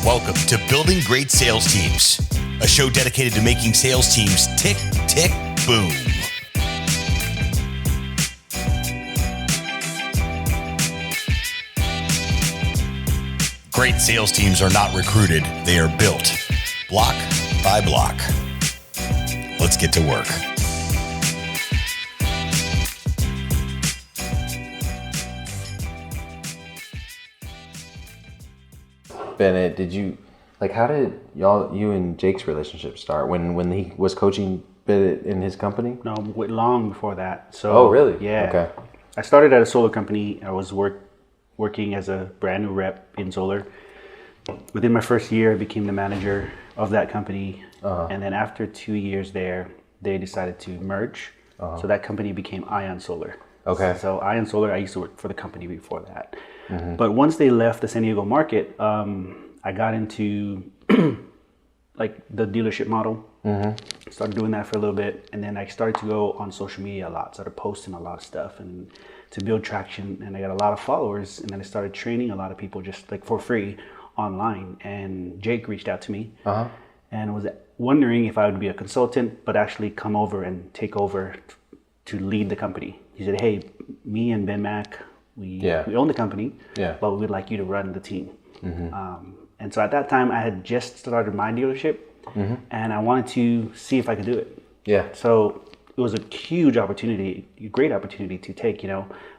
Welcome to Building Great Sales Teams, a show dedicated to making sales teams tick, tick, boom. Great sales teams are not recruited, they are built, block by block. Let's get to work. Bennett, how did you and Jake's relationship start? When he was coaching Bennett in his company? No, long before that. So, oh, really? Yeah. Okay. I started at a solar company. I was working as a brand new rep in solar. Within my first year, I became the manager of that company. And then after 2 years there, they decided to merge. So that company became Ion Solar. Okay. So Ion Solar, I used to work for the company before that. Mm-hmm. But once they left the San Diego market, I got into like the dealership model. Mm-hmm. Started doing that for a little bit, and then I started to go on social media a lot. Started posting a lot of stuff and to build traction, and I got a lot of followers. And then I started training a lot of people just like for free online. And Jake reached out to me and was wondering if I would be a consultant, but actually come over and take over to lead the company. He said, "Hey, me and Ben Mac, we own the company, but we'd like you to run the team." Mm-hmm. And so at that time, I had just started my dealership, and I wanted to see if I could do it. Yeah. So it was a huge opportunity, a great opportunity to take,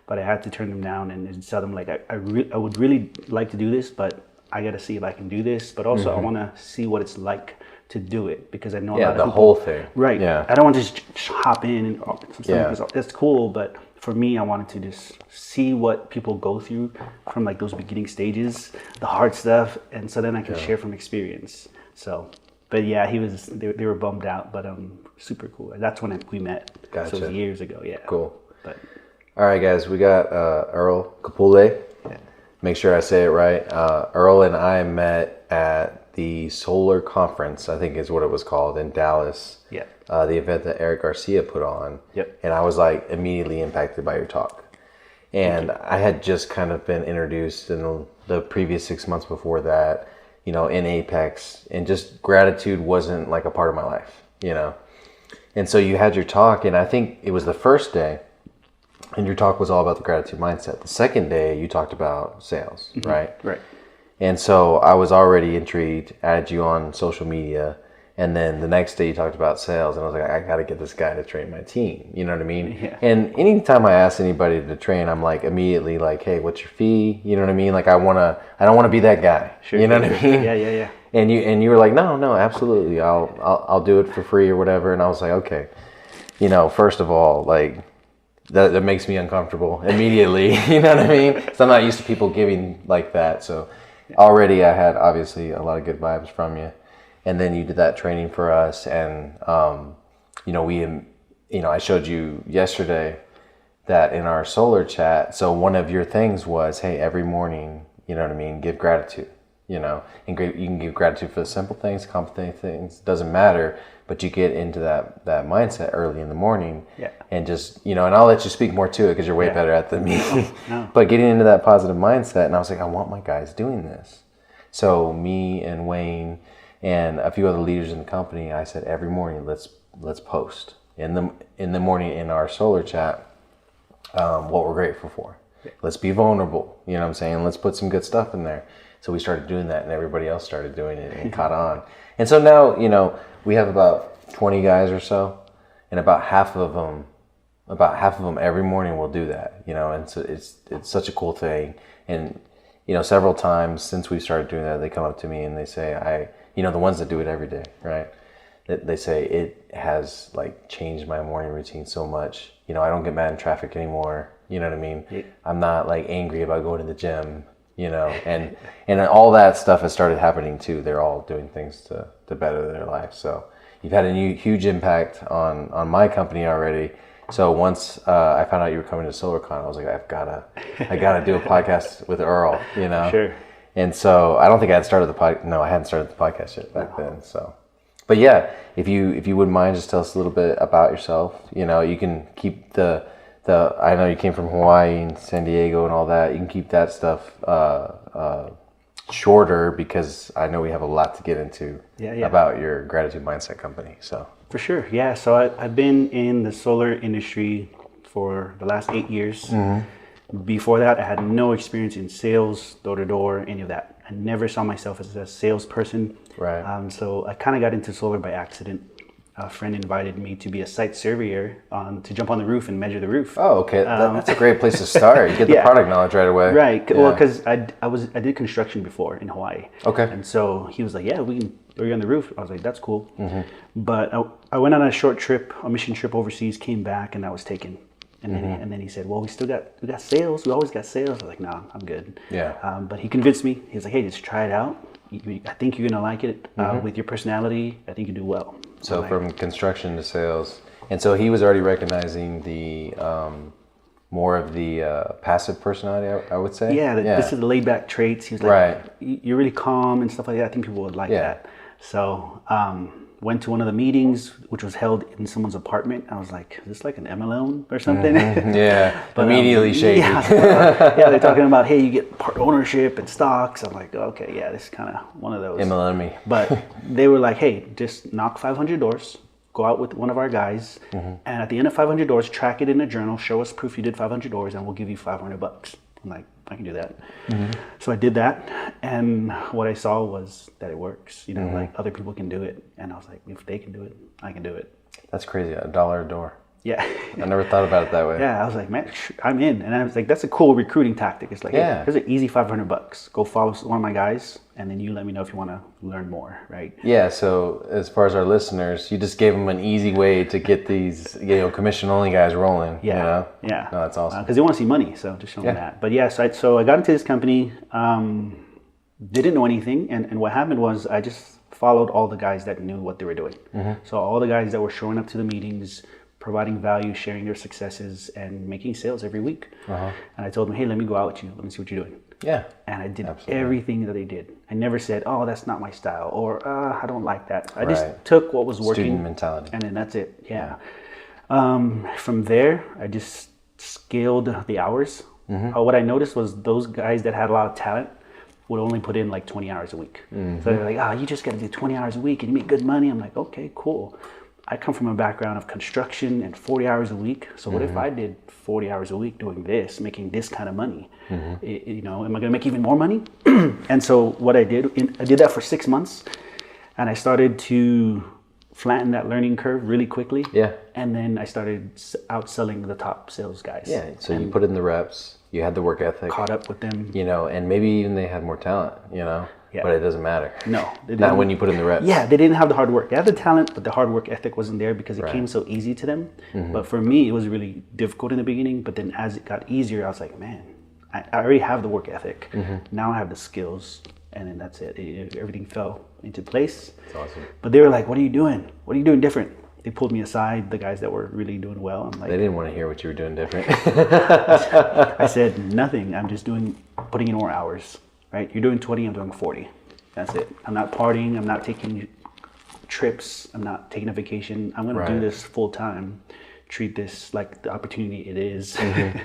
but I had to turn them down and tell them like, I would really like to do this, but I got to see if I can do this. But also I want to see what it's like to do it, because I know a lot of people. Yeah, the whole thing. Right. Yeah. I don't want to just hop in and that's cool, but for me, I wanted to just see what people go through from like those beginning stages, the hard stuff, and so then I can share from experience. So, but yeah, they were bummed out, but super cool. That's when we met. Gotcha. So it was years ago. Yeah. Cool. But all right, guys, we got Earl Kapule. Yeah. Make sure I say it right. Earl and I met at the Solar Conference, I think is what it was called, in Dallas. Yeah. The event that Eric Garcia put on. Yep. And I was like immediately impacted by your talk. And I had just kind of been introduced in the previous 6 months before that, in Apex, and just gratitude wasn't like a part of my life, And so you had your talk, and I think it was the first day, and your talk was all about the gratitude mindset. The second day you talked about sales, right? Right. And so I was already intrigued, added you on social media. And then the next day you talked about sales, and I was like, I got to get this guy to train my team. You know what I mean? Yeah. And anytime I ask anybody to train, I'm like immediately like, hey, what's your fee? You know what I mean? Like I don't want to be that guy. Sure. You know what I mean? Yeah. And you were like, no, absolutely, I'll do it for free or whatever. And I was like, okay, first of all, like that makes me uncomfortable immediately. You know what I mean? So I'm not used to people giving like that. So already I had obviously a lot of good vibes from you. And then you did that training for us, and I showed you yesterday that in our solar chat. So one of your things was, hey, every morning, give gratitude, and you can give gratitude for the simple things, complicated things, doesn't matter, but you get into that mindset early in the morning, and just and I'll let you speak more to it because you're way better at it than me. No. But getting into that positive mindset, and I was like, I want my guys doing this. So me and Wayne and a few other leaders in the company, I said every morning let's post in the morning in our solar chat what we're grateful for. Let's be vulnerable, you know what I'm saying? Let's put some good stuff in there. So we started doing that, and everybody else started doing it and caught on. And so now we have about 20 guys or so, and about half of them every morning will do that, And so it's such a cool thing. And several times since we started doing that, they come up to me and they say, the ones that do it every day, right? They say it has like changed my morning routine so much. I don't get mad in traffic anymore. You know what I mean? Yeah. I'm not like angry about going to the gym, and all that stuff has started happening too. They're all doing things to better their life. So you've had a huge impact on my company already. So once I found out you were coming to SolarCon, I was like, I gotta do a podcast with Earl, Sure. And so I don't think I had started the podcast. No, I hadn't started the podcast yet back then. So, but yeah, if you wouldn't mind, just tell us a little bit about yourself. You can keep the I know you came from Hawaii and San Diego and all that. You can keep that stuff shorter because I know we have a lot to get into Yeah. about your gratitude mindset company. So For sure, yeah. So I've been in the solar industry for the last 8 years. Before that, I had no experience in sales, door-to-door, any of that. I never saw myself as a salesperson. Right. So I kind of got into solar by accident. A friend invited me to be a site surveyor to jump on the roof and measure the roof. Oh, okay. That's a great place to start. You get the product knowledge right away. Right. Yeah. Well, because I did construction before in Hawaii. Okay. And so he was like, "Yeah, we can throw you on the roof." I was like, "That's cool." But I went on a short trip, a mission trip overseas, came back, and that was taken. And then he said, "Well, we got sales. We always got sales." I was like, "No, I'm good." Yeah. But he convinced me. He was like, "Hey, just try it out. I think you're gonna like it. With your personality, I think you do well." So from construction to sales, and so he was already recognizing the more of the passive personality, I would say. Yeah, this is the laid back traits. He was like, Right. "You're really calm and stuff like that. I think people would like that." So went to one of the meetings, which was held in someone's apartment. I was like, "Is this like an MLM or something?" Yeah, but, immediately shady. Yeah, they're talking about, hey, you get part ownership and stocks. I'm like, okay, yeah, this is kind of one of those. MLM. But they were like, hey, just knock 500 doors, go out with one of our guys, and at the end of 500 doors, track it in a journal, show us proof you did 500 doors, and we'll give you $500. I'm like, I can do that. So I did that, and what I saw was that it works. Like other people can do it, and I was like, if they can do it, I can do it. That's crazy. $1 a door. Yeah. I never thought about it that way. Yeah, I was like, man, I'm in. And I was like, that's a cool recruiting tactic. It's like, hey, here's an easy $500. Go follow one of my guys, and then you let me know if you want to learn more, right? Yeah, so as far as our listeners, you just gave them an easy way to get these, commission-only guys rolling. Yeah, Yeah. No, that's awesome. Because they want to see money, so just show them that. But yeah, so I got into this company, didn't know anything, and what happened was I just followed all the guys that knew what they were doing. So all the guys that were showing up to the meetings, providing value, sharing their successes, and making sales every week. And I told them, hey, let me go out with you. Let me see what you're doing. Yeah. And I did everything that they did. I never said, oh, that's not my style, or I don't like that. I just took what was working. Student mentality. And then that's it. Yeah. From there, I just scaled the hours. What I noticed was those guys that had a lot of talent would only put in like 20 hours a week. So they're like, you just got to do 20 hours a week and you make good money. I'm like, okay, cool. I come from a background of construction and 40 hours a week. So what if I did 40 hours a week doing this, making this kind of money? Am I going to make even more money? And so what I did that for 6 months, and I started to flatten that learning curve really quickly. Yeah. And then I started outselling the top sales guys. Yeah. So you put in the reps, you had the work ethic. Caught up with them. And maybe even they had more talent, Yeah. But it doesn't matter. No. Not when you put in the reps. Yeah, they didn't have the hard work. They had the talent, but the hard work ethic wasn't there because it came so easy to them. But for me, it was really difficult in the beginning. But then as it got easier, I was like, man, I already have the work ethic. Now I have the skills. And then that's it. Everything fell into place. That's awesome. But they were like, what are you doing? What are you doing different? They pulled me aside, the guys that were really doing well. I'm like, they didn't want to hear what you were doing different. I said, nothing. I'm just putting in more hours. Right? You're doing 20, I'm doing 40. That's it. I'm not partying. I'm not taking trips. I'm not taking a vacation. I'm going to do this full time. Treat this like the opportunity it is. And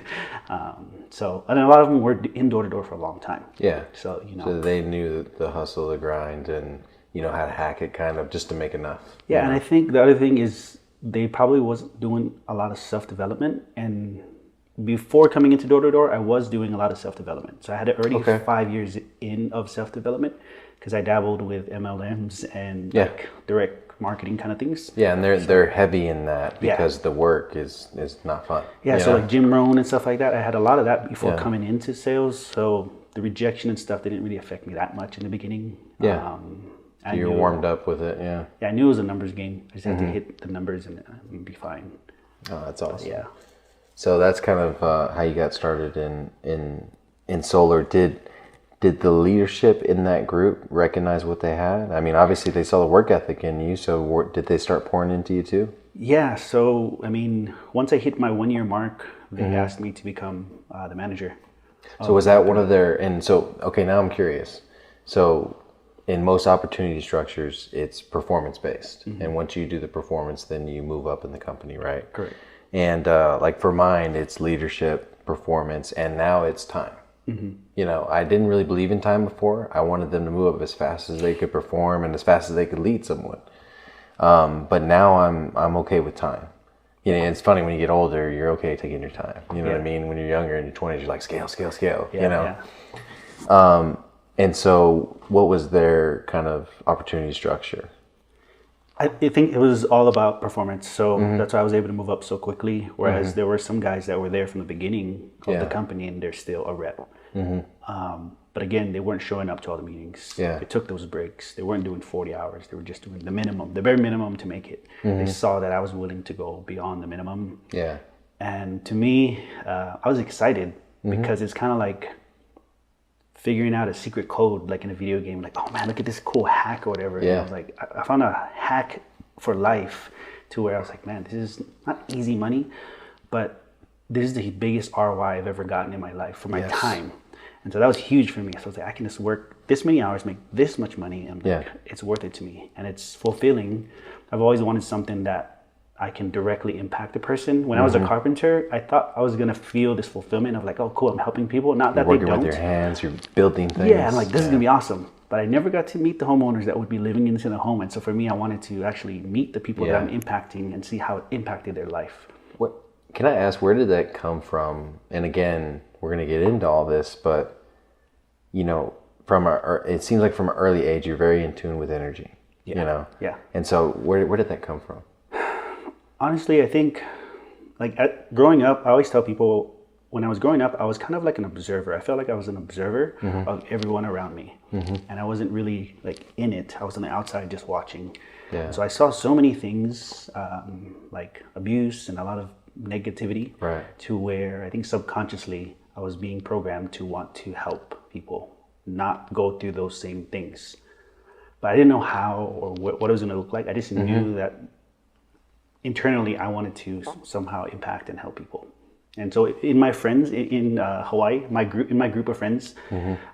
a lot of them were in door-to-door for a long time. Yeah. So, So they knew the hustle, the grind, and, how to hack it kind of just to make enough. Yeah, and I think the other thing is they probably wasn't doing a lot of self-development. And before coming into door-to-door, I was doing a lot of self-development. So I had already 5 years in of self-development because I dabbled with MLMs and direct marketing kind of things. Yeah, and they're heavy in that because the work is not fun. Yeah, so like Jim Rohn and stuff like that, I had a lot of that before coming into sales. So the rejection and stuff didn't really affect me that much in the beginning. Yeah. So you're warmed up with it, Yeah, I knew it was a numbers game. I just had to hit the numbers and it'd be fine. Oh, that's awesome. Yeah. So that's kind of how you got started in solar. Did the leadership in that group recognize what they had? I mean, obviously they saw the work ethic in you. So did they start pouring into you too? Yeah. So I mean, once I hit my 1 year mark, they asked me to become the manager. So was that one of their? And so now I'm curious. So in most opportunity structures, it's performance based, and once you do the performance, then you move up in the company, right? Correct. And like for mine, it's leadership, performance, and now it's time. You know, I didn't really believe in time before. I wanted them to move up as fast as they could perform and as fast as they could lead someone. But now I'm okay with time. You know, it's funny when you get older, you're okay taking your time. You know what I mean? When you're younger in your 20s, you're like scale, you know? Yeah. And so what was their kind of opportunity structure? I think it was all about performance. So that's why I was able to move up so quickly. Whereas there were some guys that were there from the beginning of the company and they're still a rep. But again, they weren't showing up to all the meetings. Yeah. They took those breaks. They weren't doing 40 hours. They were just doing the minimum, the bare minimum to make it. They saw that I was willing to go beyond the minimum. Yeah. And to me, I was excited because it's kind of like figuring out a secret code, like in a video game, like, oh man, look at this cool hack or whatever. And I was like, I found a hack for life to where I was like, man, this is not easy money, but this is the biggest ROI I've ever gotten in my life for my time. And so that was huge for me. So I was like, I can just work this many hours, make this much money, and like, it's worth it to me. And it's fulfilling. I've always wanted something that I can directly impact a person. When I was a carpenter, I thought I was gonna feel this fulfillment of like, oh cool, I'm helping people. Not that you're they don't. working with your hands, you're building things. Yeah, I'm like, this is gonna be awesome. But I never got to meet the homeowners that would be living into the home. And so for me, I wanted to actually meet the people that I'm impacting and see how it impacted their life. What can I ask, where did that come from? And again, we're gonna get into all this, but you know, it seems like from an early age, you're very in tune with energy. You know? Yeah. And so where did that come from? Honestly, I think like growing up, I always tell people when I was growing up, I was kind of like an observer. I felt like I was an observer of everyone around me. And I wasn't really like in it. I was on the outside just watching. Yeah. So I saw so many things like abuse and a lot of negativity to where I think subconsciously I was being programmed to want to help people not go through those same things. But I didn't know how or what it was going to look like. I just knew that internally I wanted to somehow impact and help people. And so in my friends in Hawaii, in my group of friends,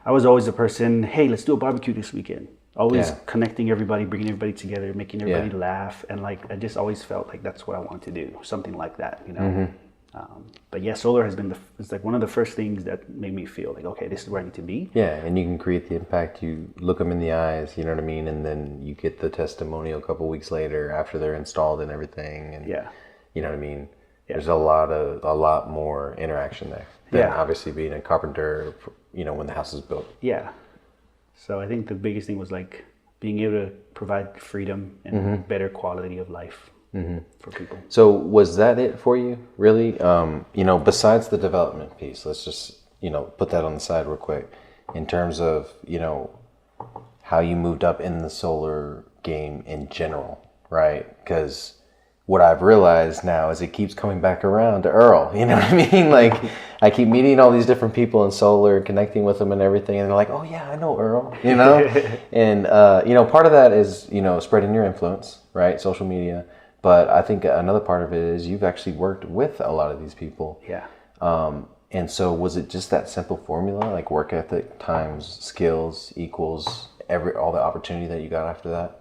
I was always the person, hey, let's do a barbecue this weekend. Always connecting everybody, bringing everybody together, making everybody laugh. And like, I just always felt like that's what I wanted to do, something like that, you know? But yeah, solar has been it's like one of the first things that made me feel like, okay, this is where I need to be. Yeah, and you can create the impact. You look them in the eyes, you know what I mean? And then you get the testimonial a couple of weeks later after they're installed and everything. And you know what I mean? There's a lot more interaction there than obviously being a carpenter, you know, when the house is built. Yeah. So I think the biggest thing was like being able to provide freedom and better quality of life for people. So was that it for you, really? You know, besides the development piece, let's just, you know, put that on the side real quick. In terms of, you know, how you moved up in the solar game in general, right? Because what I've realized now is it keeps coming back around to Earl, you know what I mean? Like, I keep meeting all these different people in solar and connecting with them and everything, and they're like, oh yeah, I know Earl, you know? And, you know, part of that is, you know, spreading your influence, right? Social media. But I think another part of it is you've actually worked with a lot of these people. Yeah. And so was it just that simple formula, like work ethic times skills equals all the opportunity that you got after that?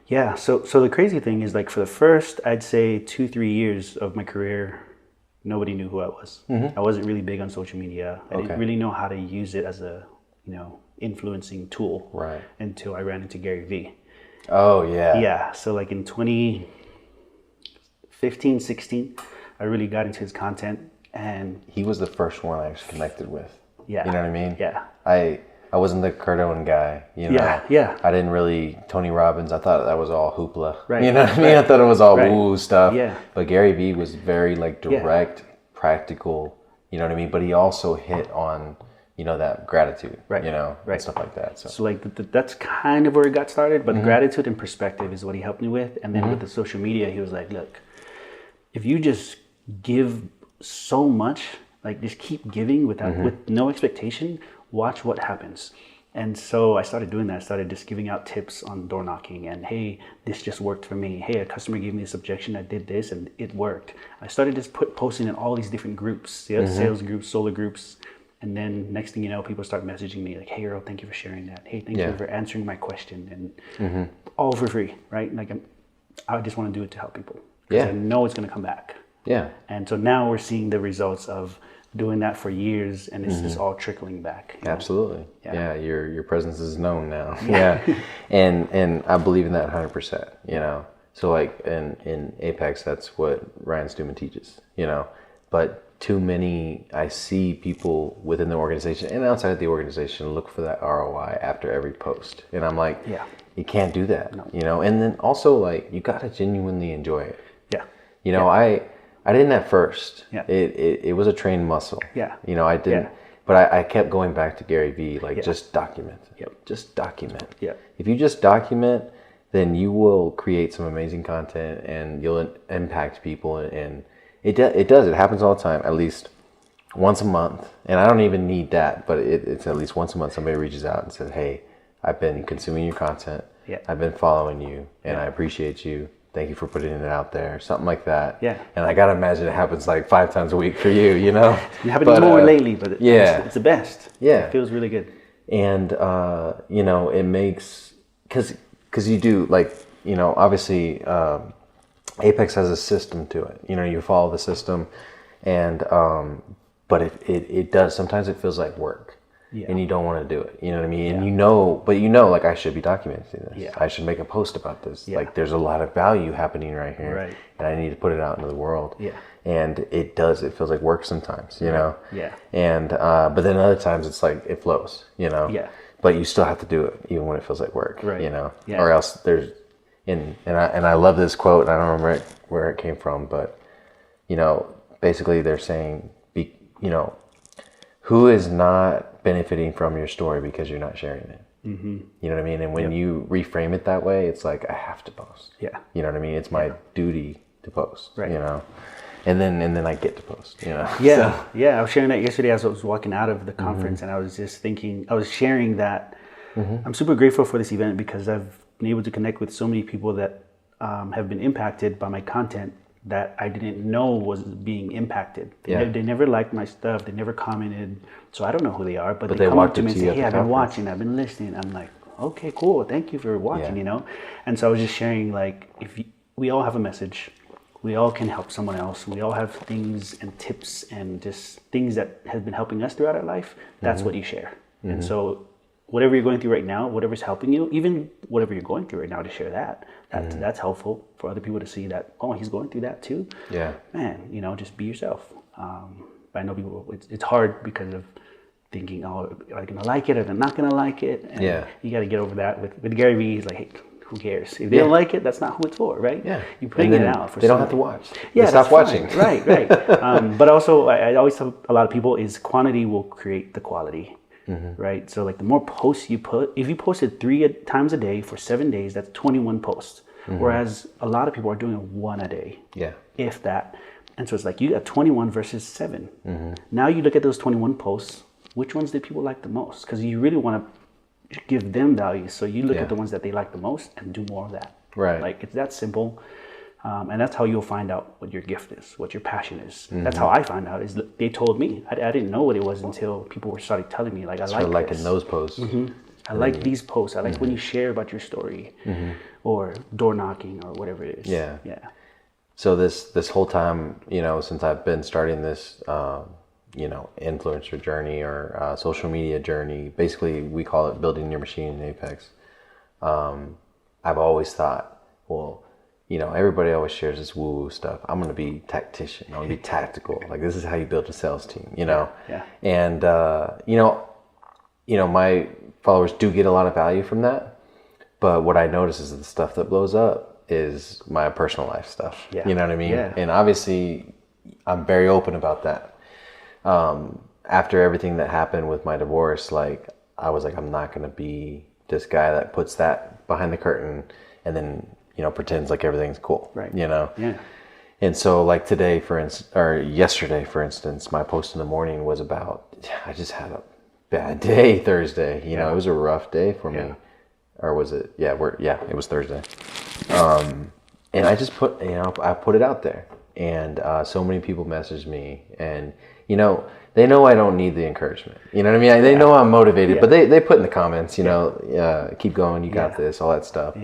Yeah, so the crazy thing is like for the first, I'd say 2-3 years of my career, nobody knew who I was. I wasn't really big on social media. I didn't really know how to use it as a, you know, influencing tool until I ran into Gary Vee. Oh, yeah. Yeah, so like in 2015, 16, I really got into his content, and he was the first one I actually connected with. Yeah. You know what I mean? Yeah. I wasn't the Kurt Owen guy, you know. Yeah. I didn't really Tony Robbins. I thought that was all hoopla. Right. You know what I mean? I thought it was all woo stuff. Yeah. But Gary Vee was very like direct, practical, you know what I mean? But he also hit on, you know, that gratitude, you know, and stuff like that. So like that's kind of where it got started, but gratitude and perspective is what he helped me with. And then with the social media, he was like, look, if you just give so much, like just keep giving with no expectation, watch what happens. And so I started doing that. I started just giving out tips on door knocking and, hey, this just worked for me. Hey, a customer gave me this objection. I did this and it worked. I started just posting in all these different groups, sales groups, solar groups. And then next thing you know, people start messaging me like, hey, Earl, thank you for sharing that. Hey, thank you for answering my question. And all for free, right? Like I just want to do it to help people. Because I know it's going to come back. Yeah. And so now we're seeing the results of doing that for years, and it's just all trickling back. Absolutely. Yeah. Yeah. Your presence is known now. Yeah. and I believe in that 100%, So like in Apex, that's what Ryan Stewman teaches, but too many, I see people within the organization and outside of the organization look for that ROI after every post. And I'm like, you can't do that, and then also like, you got to genuinely enjoy it. Yeah. I didn't at first. Yeah. It was a trained muscle. Yeah. I didn't, but I kept going back to Gary Vee, like just document. Yep. Just document. Yeah. If you just document, then you will create some amazing content and you'll impact people. And it does. It happens all the time, at least once a month. And I don't even need that, but it's at least once a month somebody reaches out and says, hey, I've been consuming your content. Yeah. I've been following you and I appreciate you. Thank you for putting it out there. Something like that. Yeah. And I got to imagine it happens like 5 times a week for you, It happens more lately, but it's the best. Yeah. It feels really good. And, it makes, because you do, like, obviously Apex has a system to it. You follow the system and, but it does, sometimes it feels like work. Yeah. And you don't want to do it, you know what I mean? And but like, I should be documenting this. Yeah. I should make a post about this. Yeah. Like, there's a lot of value happening right here. Right. And I need to put it out into the world. Yeah. And it feels like work sometimes, Yeah. And, but then other times it's like, it flows, Yeah. But you still have to do it even when it feels like work, right. Yeah. Or else there's, and I love this quote, and I don't remember where it came from, but, basically they're saying, who is not benefiting from your story because you're not sharing it? Mm-hmm. You know what I mean? And when you reframe it that way, it's like, I have to post. Yeah. You know what I mean? It's my duty to post. Right. And then I get to post. Yeah. So. Yeah. I was sharing that yesterday as I was walking out of the conference, and I was just thinking, I was sharing that I'm super grateful for this event because I've been able to connect with so many people that have been impacted by my content that I didn't know was being impacted. They never liked my stuff. They never commented. So I don't know who they are, but they come up to me and say, hey, I've been watching, I've been listening. I'm like, okay, cool. Thank you for watching, And so I was just sharing, like, we all have a message. We all can help someone else. We all have things and tips and just things that have been helping us throughout our life. That's what you share. And so whatever you're going through right now, whatever's helping you, even whatever you're going through right now, to share that's helpful for other people to see that, oh, he's going through that too. Yeah. Man, just be yourself. But I know people, it's hard because of thinking, oh, are they going to like it? Are they not going to like it? And you got to get over that. With Gary Vee, he's like, hey, who cares? If they don't like it, that's not who it's for, right? Yeah. You're putting it out for they don't have to watch. Yeah, stop watching. Right. But also, I always tell a lot of people is quantity will create the quality. Right? So like the more posts you put, if you posted 3 times a day for 7 days, that's 21 posts. Whereas a lot of people are doing 1 a day. Yeah. If that. And so it's like you got 21 versus 7. Now you look at those 21 posts, which ones did people like the most? Because you really want to give them value. So you look at the ones that they like the most and do more of that. Right. Like it's that simple. And that's how you'll find out what your gift is, what your passion is. That's how I found out. Is they told me. I didn't know what it was until people started telling me. Like, I like in those posts. I like these posts. I like when you share about your story, or door knocking, or whatever it is. Yeah. So this whole time, since I've been starting this, influencer journey or social media journey, basically we call it building your machine in Apex. I've always thought, well, everybody always shares this woo-woo stuff. I'm going to be tactician. I'm going to be tactical. Like, this is how you build a sales team, Yeah. And, my followers do get a lot of value from that. But what I notice is the stuff that blows up is my personal life stuff. Yeah. You know what I mean? Yeah. And obviously, I'm very open about that. After everything that happened with my divorce, like, I was like, I'm not going to be this guy that puts that behind the curtain and then pretends like everything's cool, right? Yeah. And so like yesterday, for instance, my post in the morning was about, I just had a bad day Thursday. It was a rough day for me. Or was it? Yeah, it was Thursday. And I just put, I put it out there, and so many people messaged me, and they know I don't need the encouragement. You know what I mean? They know I'm motivated, but they put in the comments, keep going, you got this, all that stuff.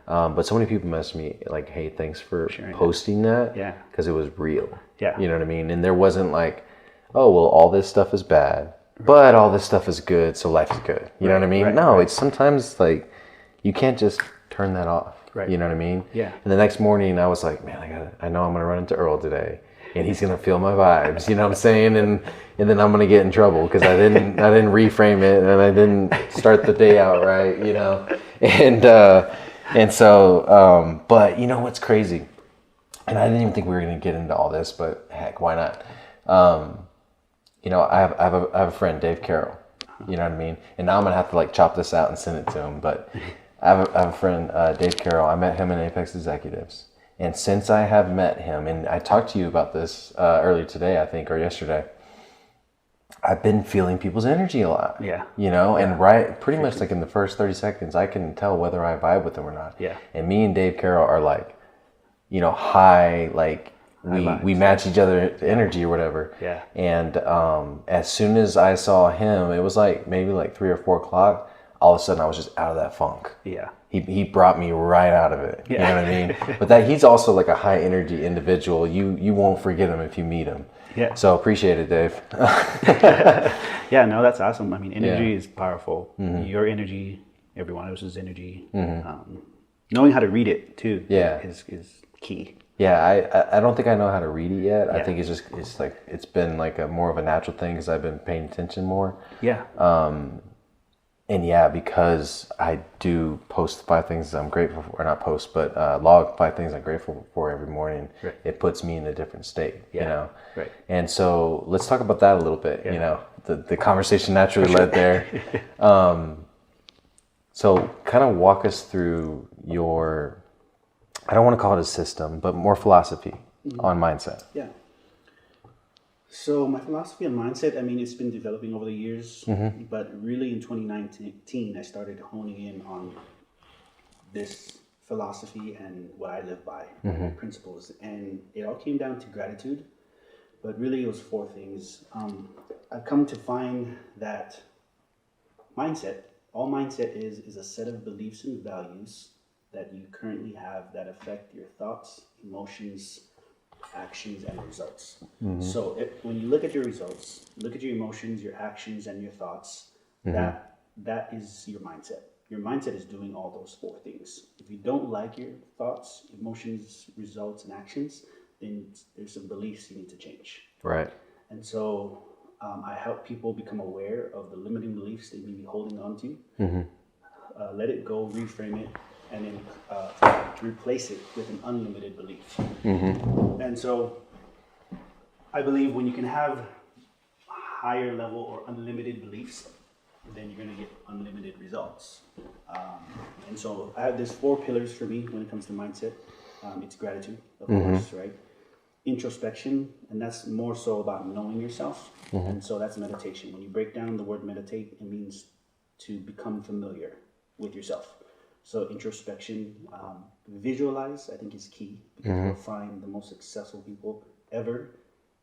But so many people messaged me like, hey, thanks for posting that. Yeah. Because it was real. Yeah. You know what I mean? And there wasn't like, oh, well, all this stuff is bad, but all this stuff is good, so life is good. You know what I mean? No, it's sometimes like you can't just turn that off. Right. You know what I mean? Yeah. And the next morning I was like, man, I know I'm going to run into Earl today and he's going to feel my vibes. You know what I'm saying? And then I'm going to get in trouble because I didn't reframe it and I didn't start the day out right, you know? And so, but you know what's crazy? And I didn't even think we were going to get into all this, but heck, why not? You know, I have a friend, Dave Carroll, you know what I mean? And now I'm going to have to like chop this out and send it to him. But I have a friend, Dave Carroll. I met him in Apex Executives. And since I have met him, and I talked to you about this earlier today, I think, or yesterday, I've been feeling people's energy a lot. Yeah. You know, and pretty much like in the first 30 seconds, I can tell whether I vibe with them or not. Yeah. And me and Dave Carroll are like, you know, high, like we match each other's energy or whatever. Yeah. And as soon as I saw him, it was like maybe like 3 or 4 o'clock. All of a sudden, I was just out of that funk. Yeah. He brought me right out of it. You know what I mean? But that he's also like a high energy individual. You won't forget him if you meet him. Yeah. So appreciate it, Dave. Yeah, no, that's awesome. I mean, energy is powerful. Your energy, everyone else's energy. Knowing how to read it too. Is key. Yeah, I don't think I know how to read it yet. I think it's been like a more of a natural thing because I've been paying attention more. Yeah. And yeah, because I do post 5 things I'm grateful for, or not post, but log 5 things I'm grateful for every morning. Right. It puts me in a different state, you know? Right. And so let's talk about that a little bit, you know? The conversation naturally led there. So kind of walk us through your, I don't want to call it a system, but more philosophy on mindset. Yeah. So my philosophy on mindset, I mean, it's been developing over the years, but really in 2019, I started honing in on this philosophy and what I live by, my principles. And it all came down to gratitude, but really it was 4 things. I've come to find that all mindset is a set of beliefs and values that you currently have that affect your thoughts, emotions, actions, and results. So when you look at your results, look at your emotions, your actions, and your thoughts, that is your mindset. Your mindset is doing all those 4 things. If you don't like your thoughts, emotions, results, and actions, then there's some beliefs you need to change. Right. And so I help people become aware of the limiting beliefs they may be holding on to. Let it go, reframe it, and then replace it with an unlimited belief. And so I believe when you can have higher level or unlimited beliefs, then you're going to get unlimited results. And so there's 4 pillars for me when it comes to mindset. It's gratitude, of course, right? Introspection, and that's more so about knowing yourself. And so that's meditation. When you break down the word meditate, it means to become familiar with yourself. So introspection, visualize, I think is key, because you'll find the most successful people ever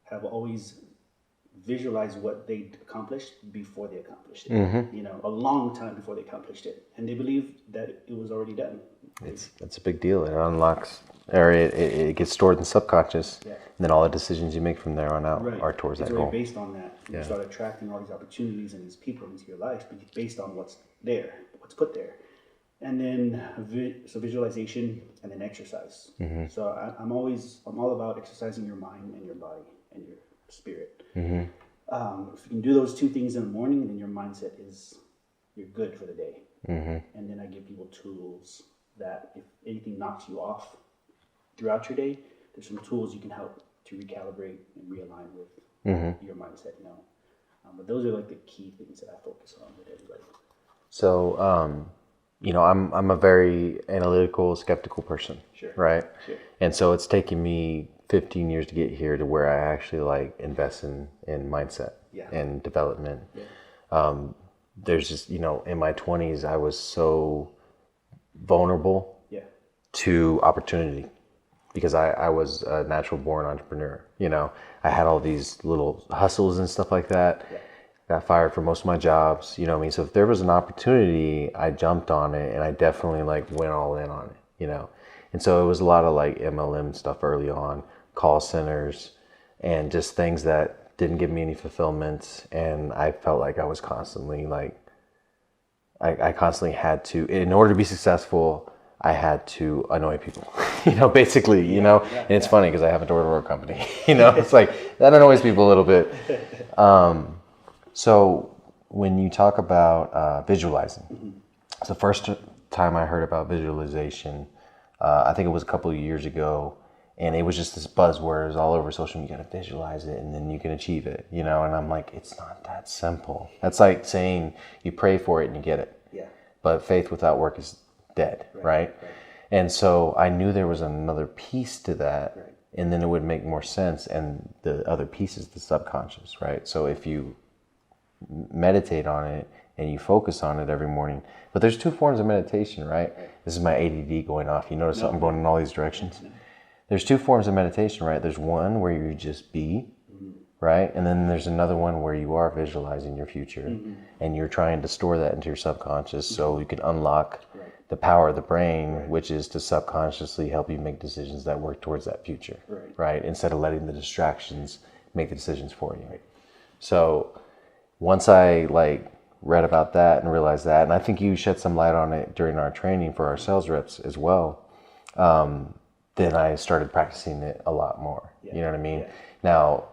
have always visualized what they accomplished before they accomplished it. You know, a long time before they accomplished it, and they believe that it was already done. That's a big deal. It unlocks, or it gets stored in the subconscious, and then all the decisions you make from there on out are towards that goal. Based on that, you start attracting all these opportunities and these people into your life based on what's there, what's put there. And then visualization, and then exercise. So I'm all about exercising your mind and your body and your spirit. If you can do those 2 things in the morning, then your mindset you're good for the day. And then I give people tools that if anything knocks you off throughout your day, there's some tools you can help to recalibrate and realign with your mindset. You know, but those are like the key things that I focus on with everybody. So. You know, I'm a very analytical, skeptical person, right? And so it's taken me 15 years to get here to where I actually like invest in mindset and development. There's just, you know, in my 20s, I was so vulnerable to opportunity because I was a natural born entrepreneur. You know, I had all these little hustles and stuff like that. Got fired from most of my jobs, you know what I mean? So if there was an opportunity, I jumped on it and I definitely like went all in on it, you know? And so it was a lot of like MLM stuff early on, call centers, and just things that didn't give me any fulfillment, and I felt like I was constantly like, I constantly had to, in order to be successful, I had to annoy people, basically, and it's funny because I have a door-to-door company, it's like that annoys people a little bit. So when you talk about visualizing, it's the first time I heard about visualization. I think it was a couple of years ago, and it was just this buzzword. It was all over social media. You got to visualize it, and then you can achieve it, and I'm like, it's not that simple. That's like saying you pray for it and you get it. Yeah. But faith without work is dead, right? And so I knew there was another piece to that, and then it would make more sense. And the other piece is the subconscious, right? So if you meditate on it and you focus on it every morning, but there's two forms of meditation, right? This is my ADD going off. You notice something going in all these directions? There's two forms of meditation, right? There's one where you just be, right? And then there's another one where you are visualizing your future, and you're trying to store that into your subconscious so you can unlock the power of the brain, which is to subconsciously help you make decisions that work towards that future, right? Instead of letting the distractions make the decisions for you. So once I read about that and realized that, and I think you shed some light on it during our training for our sales reps as well, then I started practicing it a lot more. You know what I mean? Now,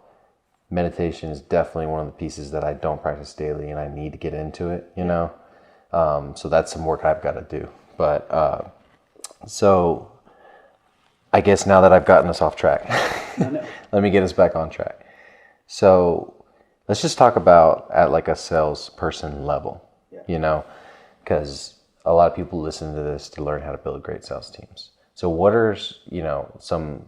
meditation is definitely one of the pieces that I don't practice daily, and I need to get into it, so that's some work I've got to do. But so I guess now that I've gotten us off track, let me get us back on track. So let's just talk about at like a salesperson level, because a lot of people listen to this to learn how to build great sales teams. So what are, some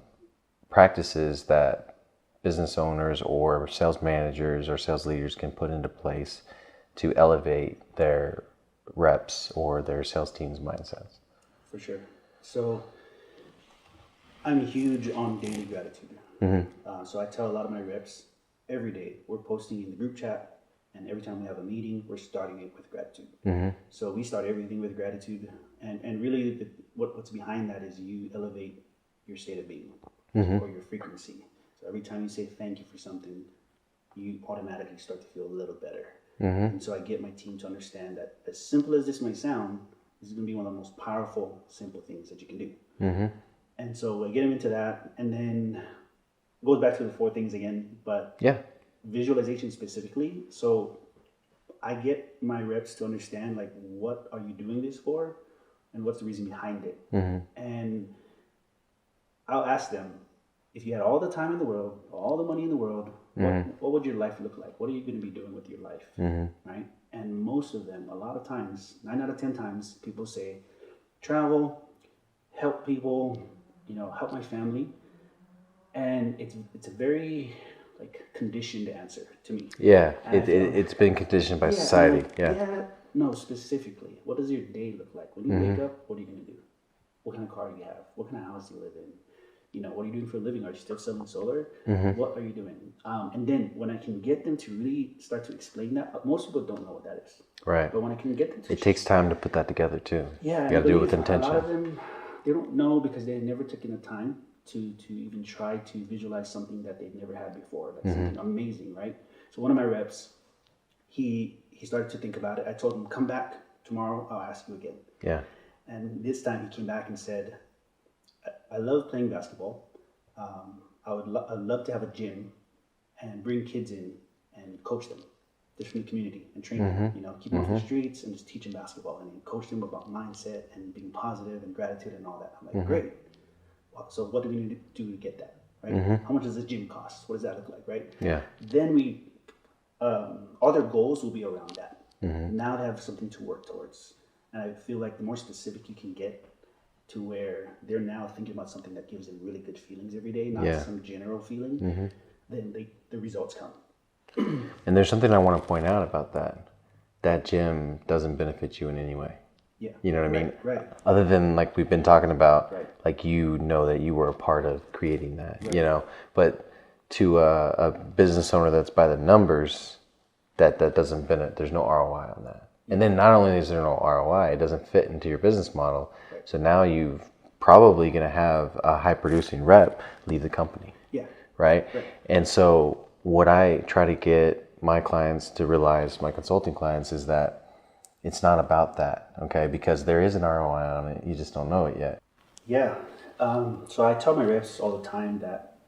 practices that business owners or sales managers or sales leaders can put into place to elevate their reps or their sales team's mindsets? For sure. So I'm huge on daily gratitude. So I tell a lot of my reps every day, we're posting in the group chat, and every time we have a meeting, we're starting it with gratitude. So we start everything with gratitude, and really what's behind that is you elevate your state of being or your frequency. So every time you say thank you for something, you automatically start to feel a little better. And so I get my team to understand that as simple as this might sound, this is going to be one of the most powerful, simple things that you can do. And so I get them into that, and then it goes back to the four things again, but visualization specifically. So I get my reps to understand, what are you doing this for, and what's the reason behind it. And I'll ask them, if you had all the time in the world, all the money in the world, what would your life look like? What are you going to be doing with your life, right? And most of them, a lot of times, 9 out of 10 times, people say, travel, help people, help my family. And it's a very conditioned answer to me. It's been conditioned by society. No, specifically, what does your day look like? When you wake up, what are you going to do? What kind of car do you have? What kind of house do you live in? What are you doing for a living? Are you still selling solar? What are you doing? And then when I can get them to really start to explain that, most people don't know what that is. Right. But when I can get them to... It takes time to put that together too. Yeah. You got to do it with intention. A lot of them, they don't know because they never taken the time to even try to visualize something that they've never had before. That's something amazing, right? So one of my reps, he started to think about it. I told him, come back tomorrow, I'll ask you again. Yeah. And this time he came back and said, I love playing basketball. I'd love to have a gym and bring kids in and coach them just from the community and train them, keep them off the streets and just teach them basketball and coach them about mindset and being positive and gratitude and all that. I'm like, great. Well, so what do we need to do to get that, right? How much does this gym cost? What does that look like, right? Yeah. Then all their goals will be around that. Now they have something to work towards. And I feel like the more specific you can get to where they're now thinking about something that gives them really good feelings every day, not some general feeling, then the results come. And there's something I want to point out about that. That gym doesn't benefit you in any way. Yeah. You know what I mean? Right. Other than we've been talking about, that you were a part of creating that, But to a business owner that's by the numbers, that doesn't benefit. There's no ROI on that. And then not only is there no ROI, it doesn't fit into your business model. So now you've probably going to have a high producing rep leave the company. Yeah. Right? And so what I try to get my clients to realize, my consulting clients, is that it's not about that, okay? Because there is an ROI on it. You just don't know it yet. Yeah. So I tell my reps all the time that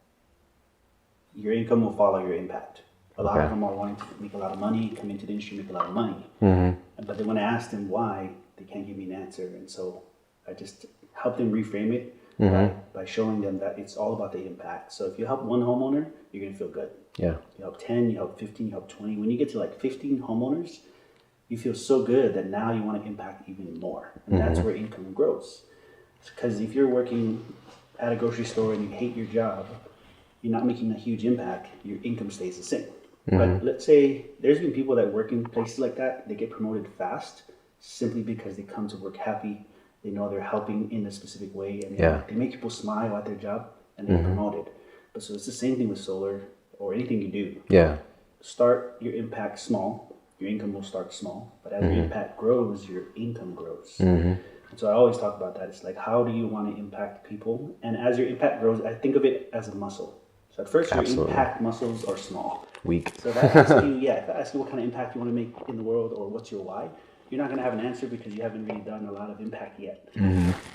your income will follow your impact. A lot of them are wanting to make a lot of money, come into the industry, make a lot of money. But then when I ask them why, they can't give me an answer. And so I just help them reframe it by showing them that it's all about the impact. So if you help one homeowner, you're going to feel good. Yeah. You help 10, you help 15, you help 20. When you get to like 15 homeowners, you feel so good that now you want to impact even more. And that's where income grows. Because if you're working at a grocery store and you hate your job, you're not making a huge impact, your income stays the same. But let's say there's been people that work in places like that, they get promoted fast simply because they come to work happy. They know they're helping in a specific way, and they make people smile at their job and they're promoted. But so it's the same thing with solar or anything you do. Yeah. Start your impact small, your income will start small. But as your impact grows, your income grows. And so I always talk about that. It's like, how do you want to impact people? And as your impact grows, I think of it as a muscle. So at first, your impact muscles are small. Weak. So if I ask you, if I ask you what kind of impact you want to make in the world or what's your why, you're not going to have an answer because you haven't really done a lot of impact yet.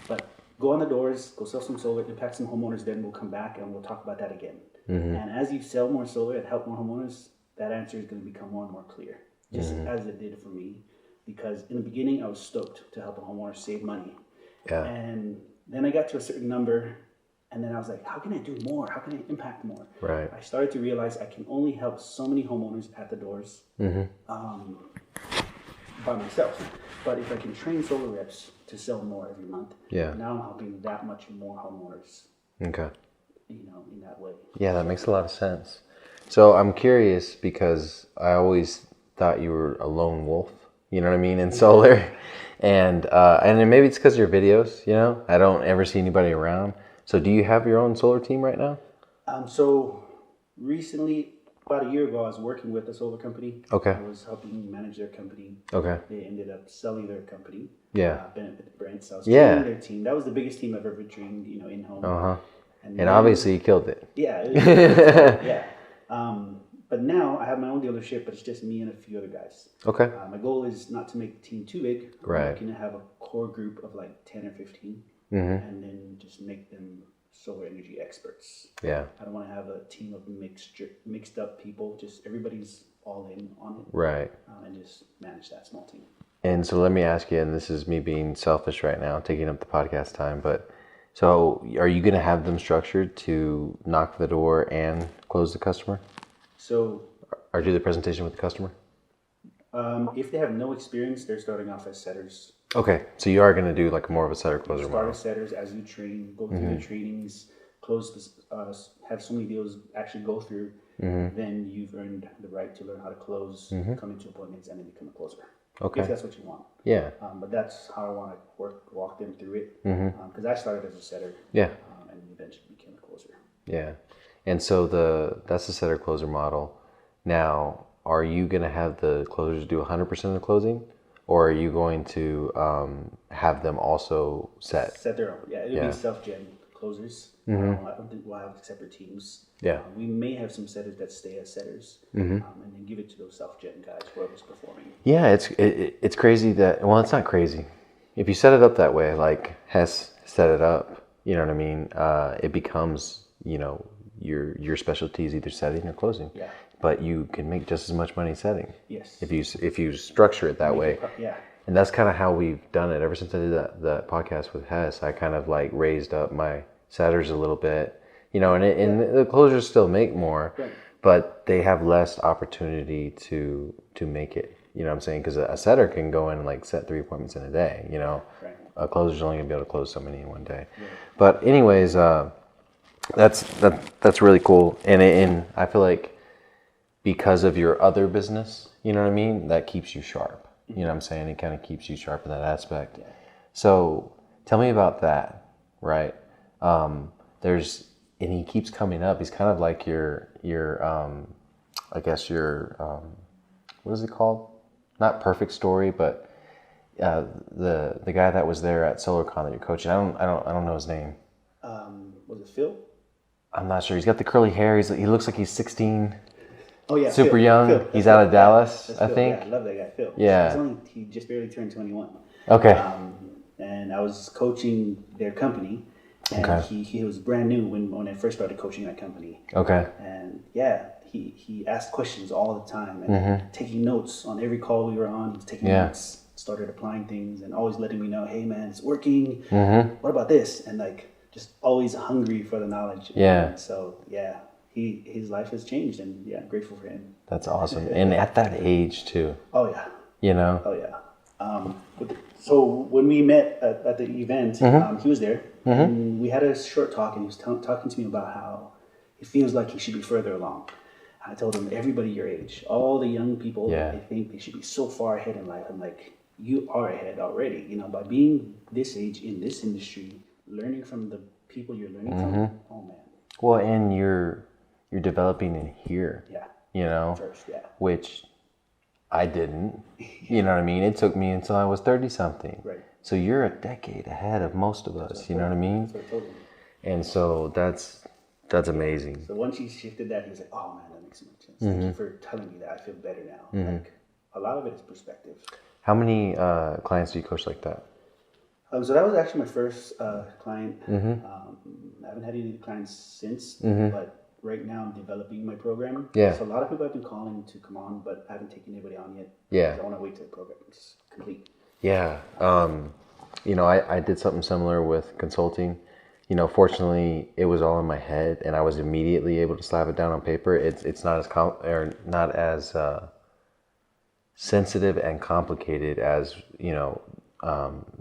But go on the doors, go sell some solar, impact some homeowners, then we'll come back and we'll talk about that again. And as you sell more solar and help more homeowners, that answer is going to become more and more clear, just as it did for me. Because in the beginning, I was stoked to help a homeowner save money. Yeah. And then I got to a certain number, and then I was like, how can I do more? How can I impact more? Right. I started to realize I can only help so many homeowners at the doors by myself. But if I can train solar reps to sell more every month, now I'm helping that much more homeowners. Okay. In that way. Yeah, that makes a lot of sense. So I'm curious because I always thought you were a lone wolf, you know what I mean, in solar. And then maybe it's because of your videos, I don't ever see anybody around. So do you have your own solar team right now? So recently, about a year ago, I was working with a solar company. Okay. I was helping manage their company. Okay. They ended up selling their company. Yeah. Bennett Brands. So I was training their team. That was the biggest team I've ever trained, in-home. And obviously you killed it. Yeah. But now I have my own dealership, but it's just me and a few other guys. Okay. My goal is not to make the team too big. Right. I'm looking to have a core group of like 10 or 15. And then just make them solar energy experts. Yeah. I don't want to have a team of mixed up people. Just everybody's all in on it. Right. And just manage that small team. And so let me ask you, and this is me being selfish right now, taking up the podcast time, but so are you going to have them structured to knock the door and close the customer? So, or do the presentation with the customer? If they have no experience, they're starting off as setters. Okay, so you are going to do like more of a setter-closer model. Start as setters as you train, go through the trainings, have so many deals actually go through, then you've earned the right to learn how to close, come into appointments, and then become a closer. Okay. If that's what you want. Yeah. But that's how I want to walk them through it. Because I started as a setter. Yeah. And eventually became a closer. Yeah. And so that's the setter-closer model. Now, are you going to have the closers do 100% of the closing? Or are you going to have them also set their own? Yeah, it'll be self-gen closers. I don't think we'll have separate teams. Yeah. We may have some setters that stay as setters, and then give it to those self-gen guys, whoever's performing. Yeah, it's crazy that, well, it's not crazy. If you set it up that way, like Hess set it up, you know what I mean? It becomes, your specialty is either setting or closing. Yeah. But you can make just as much money setting. Yes. If you structure it that way. Yeah. And that's kind of how we've done it. Ever since I did that podcast with Hess, I kind of like raised up my setters a little bit, and the closers still make more, but they have less opportunity to make it. You know what I'm saying? Because a setter can go in and like set 3 appointments in a day. Right. A closer's only gonna be able to close so many in one day. Yeah. But anyways, that's really cool, and I feel like because of your other business, you know what I mean, that keeps you sharp. You know what I'm saying? It kind of keeps you sharp in that aspect. Yeah. So tell me about that, right? And he keeps coming up. He's kind of like your I guess your what is it called? Not perfect story, but the guy that was there at SolarCon that you're coaching. I don't know his name. Was it Phil? I'm not sure. He's got the curly hair. He looks like he's 16. Oh yeah, super Phil, young. Phil, He's Phil. out of Dallas, That's I Phil. think. Yeah, I love that guy, Phil. Yeah. He just barely turned 21. Okay. And I was coaching their company, and Okay. he was brand new when I first started coaching that company. Okay. And yeah, he asked questions all the time and taking notes on every call we were on. He's taking notes, started applying things, and always letting me know, hey man, it's working. What about this? And like just always hungry for the knowledge. Yeah. And so yeah, his life has changed, and yeah, I'm grateful for him. That's awesome. And at that age too. Oh yeah. You know. Oh yeah. So when we met at the event, he was there, and we had a short talk, and he was talking to me about how he feels like he should be further along. I told him, everybody your age, all the young people, they think they should be so far ahead in life. I'm like, you are ahead already. You know, by being this age in this industry, learning from the people you're learning from. Oh man. Well, and you're developing in here. Yeah. You know. First, yeah. Which I didn't. You know what I mean? It took me until I was 30 something. Right. So you're a decade ahead of most of us. You know what I mean? That's what I told him. And so that's amazing. So once he shifted that, he was like, "Oh man, that makes so much sense. Thank you for telling me that. I feel better now." Like a lot of it is perspective. How many clients do you coach like that? So that was actually my first client. I haven't had any clients since, but right now I'm developing my program. Yeah. So a lot of people have been calling to come on, but I haven't taken anybody on yet. Yeah. I want to wait till the program is complete. Yeah. You know, I did something similar with consulting. You know, fortunately, it was all in my head, and I was immediately able to slap it down on paper. It's not as sensitive and complicated as, you know,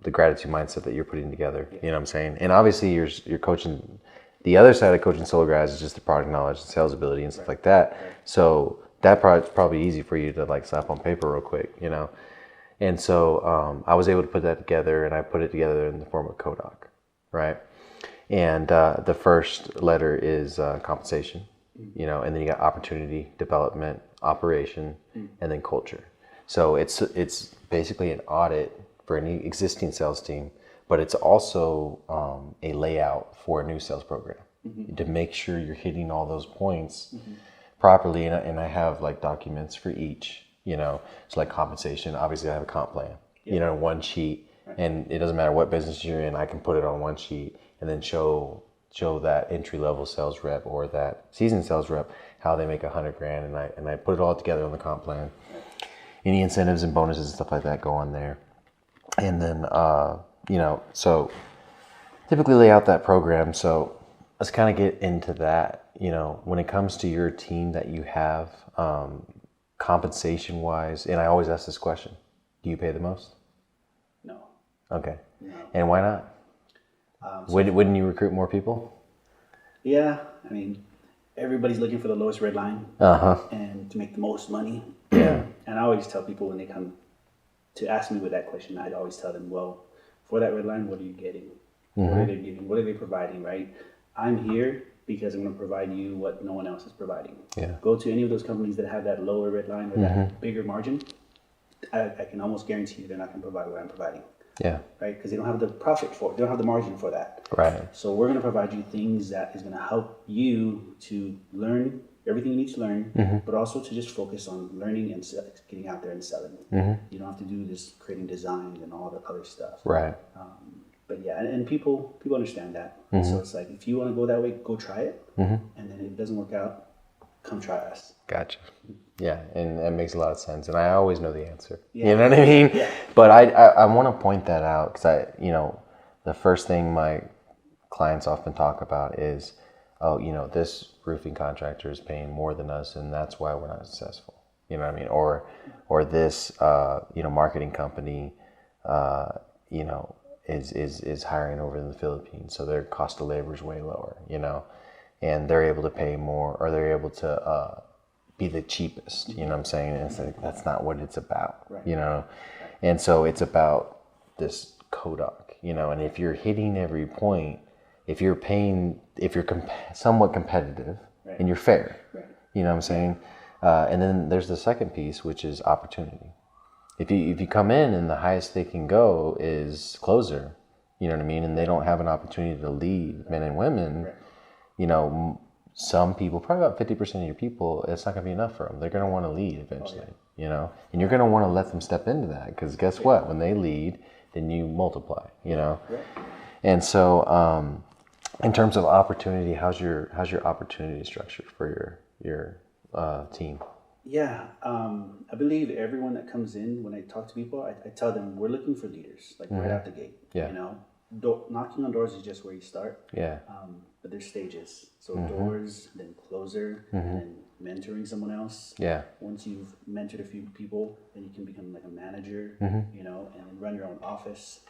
the gratitude mindset that you're putting together. You know what I'm saying? And obviously, you're coaching. The other side of coaching solo guys is just the product knowledge and sales ability and stuff like that. So that part's probably easy for you to like slap on paper real quick, you know. And so I was able to put that together, and I put it together in the form of Kodak, right? And the first letter is compensation, you know, and then you got opportunity, development, operation, and then culture. So it's basically an audit for any existing sales team, but it's also a layout for a new sales program to make sure you're hitting all those points properly. And I have like documents for each, you know, so like compensation, obviously I have a comp plan, you know, one sheet, and it doesn't matter what business you're in, I can put it on one sheet and then show that entry level sales rep or that seasoned sales rep how they make $100,000, and I put it all together on the comp plan. Any incentives and bonuses and stuff like that go on there. And then, you know, so typically lay out that program. So let's kind of get into that. You know, when it comes to your team that you have, compensation wise, and I always ask this question, do you pay the most? No. Okay. No. And why not? Wouldn't you recruit more people? Yeah. I mean, everybody's looking for the lowest red line and to make the most money. Yeah. And I always tell people when they come to ask me with that question, I'd always tell them, well, for that red line, what are you getting? What are they giving? What are they providing, right? I'm here because I'm going to provide you what no one else is providing. Yeah. Go to any of those companies that have that lower red line or that bigger margin. I can almost guarantee you they're not going to provide what I'm providing. Yeah. Right? Because they don't have the profit for it. They don't have the margin for that. Right. So we're going to provide you things that is going to help you to learn everything you need to learn, but also to just focus on learning and getting out there and selling. You don't have to do this creating designs and all the other stuff. Right. But yeah, and people understand that. So it's like, if you want to go that way, go try it. And then if it doesn't work out, come try us. Gotcha. Yeah, and that makes a lot of sense. And I always know the answer. Yeah. You know what I mean? Yeah. But I want to point that out because you know, the first thing my clients often talk about is, oh, you know, this roofing contractor is paying more than us, and that's why we're not successful. You know what I mean? Or this, you know, marketing company, you know, is hiring over in the Philippines, so their cost of labor is way lower. You know, and they're able to pay more, or they're able to be the cheapest. You know what I'm saying? And it's like, that's not what it's about. Right. You know, and so it's about this Kodak. You know, and if you're hitting every point, if you're somewhat competitive, and you're fair, you know what I'm saying? And then there's the second piece, which is opportunity. If you come in and the highest they can go is closer, you know what I mean, and they don't have an opportunity to lead men and women, you know, some people, probably about 50% of your people, it's not going to be enough for them. They're going to want to lead eventually, you know, and you're going to want to let them step into that, because guess what? When they lead, then you multiply, you know. And so in terms of opportunity, how's your opportunity structured for your team? Yeah, I believe everyone that comes in, when I talk to people, I tell them we're looking for leaders, like right out the gate. Yeah. You know, knocking on doors is just where you start. Yeah. But there's stages. So doors, then closer, and then mentoring someone else. Yeah. Once you've mentored a few people, then you can become like a manager, you know, and then run your own office.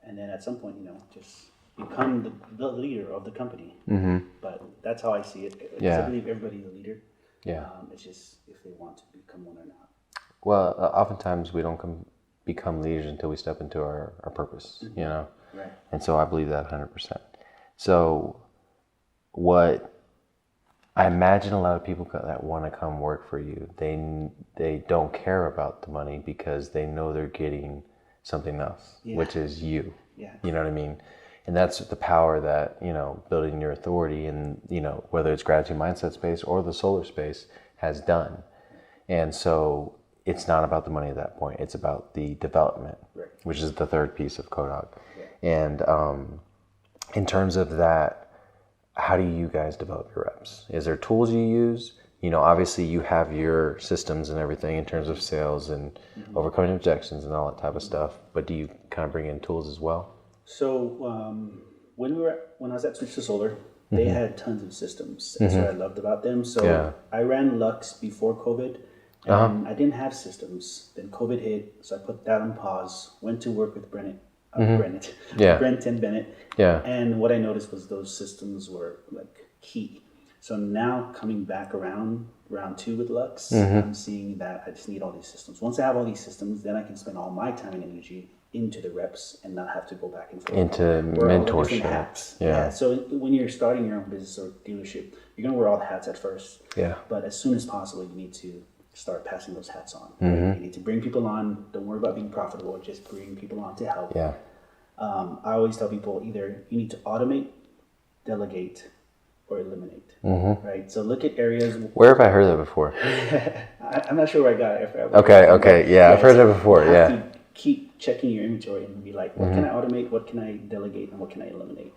And then at some point, you know, just become the leader of the company. But that's how I see it. I believe everybody's a leader. Yeah. It's just if they want to become one or not. Well, oftentimes we don't become leaders until we step into our purpose, you know? Right. And so I believe that 100%. So what I imagine a lot of people that want to come work for you, they don't care about the money because they know they're getting something else, which is you. Yeah. You know what I mean? And that's the power that, you know, building your authority and, you know, whether it's gratitude mindset space or the solar space has done. And so it's not about the money at that point. It's about the development, which is the third piece of Kodok. And in terms of that, how do you guys develop your reps? Is there tools you use? You know, obviously you have your systems and everything in terms of sales and overcoming objections and all that type of stuff. But do you kind of bring in tools as well? So when I was at Switch to Solar, they had tons of systems. That's what I loved about them. So I ran Lux before COVID, and I didn't have systems. Then COVID hit, so I put that on pause. Went to work with Brent and Bennett. Yeah. And what I noticed was those systems were like key. So now coming back around round 2 with Lux, I'm seeing that I just need all these systems. Once I have all these systems, then I can spend all my time and energy into the reps and not have to go back and forth. Into mentorship. Hats. Yeah. So when you're starting your own business or dealership, you're going to wear all the hats at first. Yeah. But as soon as possible, you need to start passing those hats on. You need to bring people on. Don't worry about being profitable. Just bring people on to help. Yeah. I always tell people either you need to automate, delegate, or eliminate. Right. So look at areas. Where have I heard that before? I'm not sure where I got it. Okay. Yeah, I've heard that before. Yeah. Keep checking your inventory and be like, what can I automate? What can I delegate? And what can I eliminate?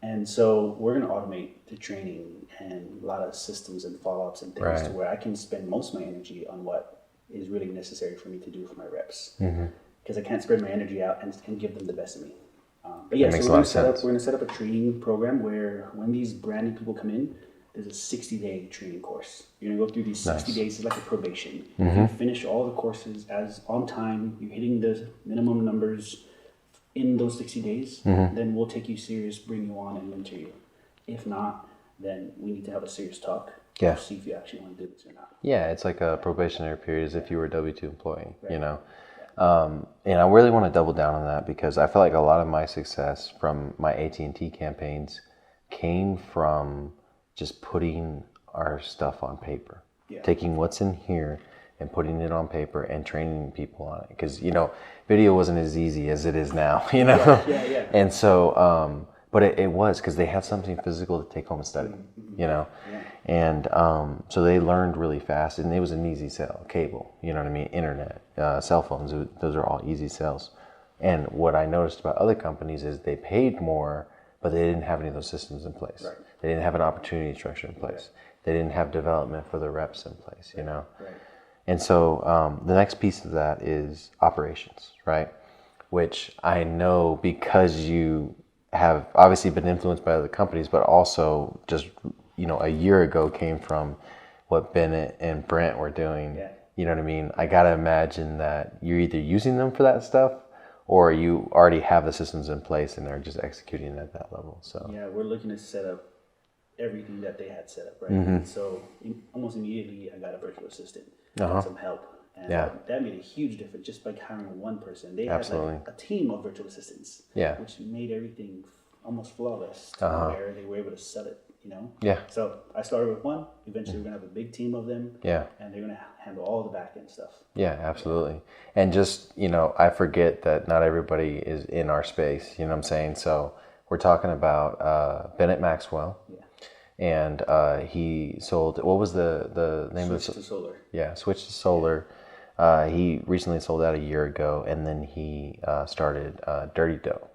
And so we're going to automate the training and a lot of systems and follow-ups and things to where I can spend most of my energy on what is really necessary for me to do for my reps. Because I can't spread my energy out and give them the best of me. But yeah, so we're going to set up a training program where when these brand new people come in, there's a 60-day training course. You're going to go through these 60 days. It's like a probation. If you finish all the courses as on time, you're hitting the minimum numbers in those 60 days, then we'll take you serious, bring you on, and mentor you. If not, then we need to have a serious talk to see if you actually want to do this or not. Yeah, it's like a probationary period as if you were a W-2 employee, you know. And I really want to double down on that because I feel like a lot of my success from my AT&T campaigns came from just putting our stuff on paper, taking what's in here and putting it on paper and training people on it. Because, you know, video wasn't as easy as it is now, you know? And so, but it was because they had something physical to take home and study, you know? And so they learned really fast and it was an easy sell. Cable, you know what I mean? Internet, cell phones, those are all easy sales. And what I noticed about other companies is they paid more, but they didn't have any of those systems in place. They didn't have an opportunity structure in place. They didn't have development for the reps in place, you know? And so the next piece of that is operations, right? Which I know because you have obviously been influenced by other companies, but also just, you know, a year ago came from what Bennett and Brent were doing. You know what I mean? I got to imagine that you're either using them for that stuff or you already have the systems in place and they're just executing at that level. So yeah, we're looking to set up everything that they had set up, right? So almost immediately I got a virtual assistant, some help. And that made a huge difference just by hiring one person. They had like a team of virtual assistants, which made everything almost flawless to where they were able to sell it, you know? So I started with one. Eventually we're going to have a big team of them. And they're going to handle all the back end stuff. Yeah, absolutely. And just, you know, I forget that not everybody is in our space, you know what I'm saying? So we're talking about Bennett Maxwell. and he sold. What was the name Switch of to solar. Yeah, switched to solar. He recently sold out a year ago, and then he started Dirty Dough,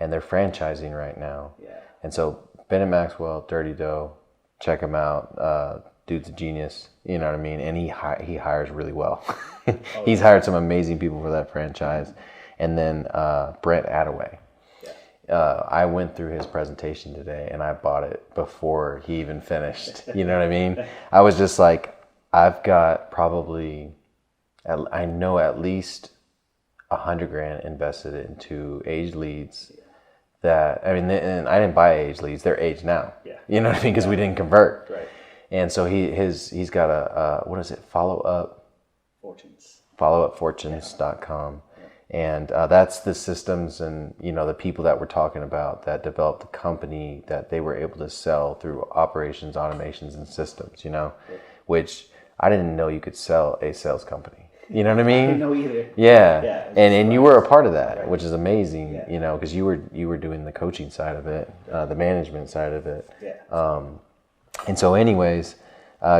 and they're franchising right now. Yeah. And so Bennett Maxwell, Dirty Dough, check him out. Dude's a genius, you know what I mean? And he hires really well. He's hired some amazing people for that franchise. And then Brent Attaway. I went through his presentation today, and I bought it before he even finished. You know what I mean? I was just like, I've got probably, I know at least $100,000 invested into aged leads. That, I mean, and I didn't buy aged leads; they're aged now. Yeah. You know what I mean? Because we didn't convert. Right. And so he's got a what is it? Followupfortunes.com. And that's the systems and, you know, the people that we're talking about that developed the company that they were able to sell through operations, automations, and systems, you know, which I didn't know you could sell a sales company. You know what I mean? I didn't know either. Yeah. And you were a part of that, which is amazing, Yeah. you know, because you were doing the coaching side of it, the management side of it. Yeah. And so anyways,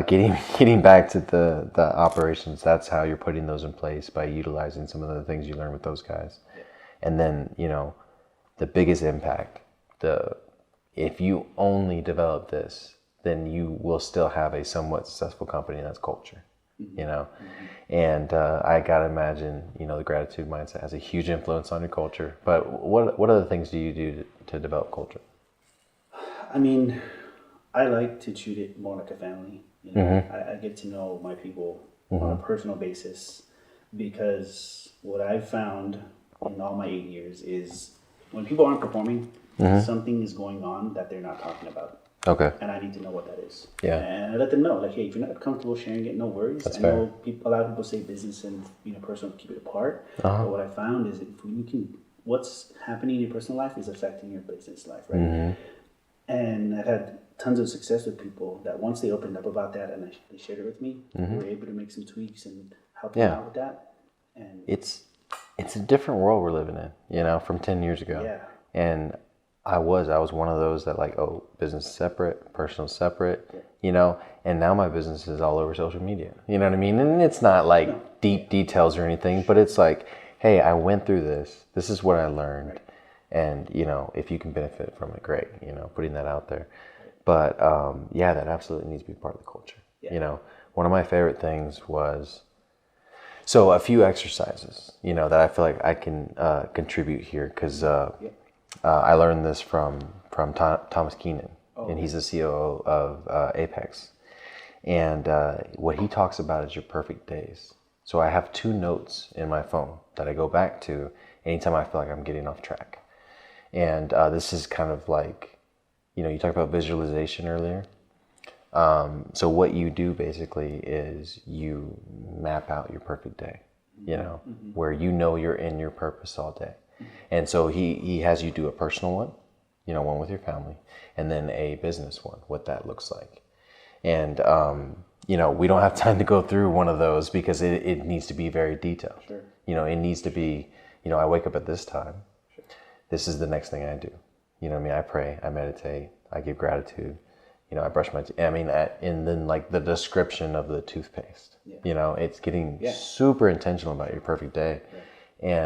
getting back to the operations, that's how you're putting those in place, by utilizing some of the things you learn with those guys. Yeah. And then, you know, the biggest impact, if you only develop this, then you will still have a somewhat successful company, and that's culture. Mm-hmm. You know, and I gotta imagine, you know, the gratitude mindset has a huge influence on your culture. But what other things do you do to develop culture? I mean, I like to treat it more like a family. You know, I get to know my people on a personal basis, because what I've found in all my 8 years is when people aren't performing, something is going on that they're not talking about. Okay. And I need to know what that is. Yeah. And I let them know, like, hey, if you're not comfortable sharing it, no worries. That's I fair. know a lot of people say business and being a personal keep it apart. But what I found is if you can, what's happening in your personal life is affecting your business life, right? And I've had tons of success with people that once they opened up about that and they shared it with me, we were able to make some tweaks and help them out with that. And it's a different world we're living in, you know, from 10 years ago. Yeah. And I was one of those that like, oh, business is separate, personal separate, you know, and now my business is all over social media. You know what I mean? And it's not like deep details or anything, but it's like, hey, I went through this. This is what I learned. Right. And, you know, if you can benefit from it, great, you know, putting that out there. But, yeah, that absolutely needs to be part of the culture. Yeah. You know, one of my favorite things was, so a few exercises, you know, that I feel like I can contribute here, because I learned this from Thomas Keenan, and he's the COO of Apex. And what he talks about is your perfect days. So I have 2 notes in my phone that I go back to anytime I feel like I'm getting off track. And this is kind of like, you know, you talked about visualization earlier. So what you do basically is you map out your perfect day, you know, where you know you're in your purpose all day. And so he has you do a personal one, you know, one with your family, and then a business one, what that looks like. And, you know, we don't have time to go through one of those because it needs to be very detailed. Sure. You know, it needs to be, you know, I wake up at this time. Sure. This is the next thing I do. You know what I mean? I pray, I meditate, I give gratitude. You know, I brush my teeth. I mean, and then like the description of the toothpaste, you know, it's getting super intentional about your perfect day. Yeah.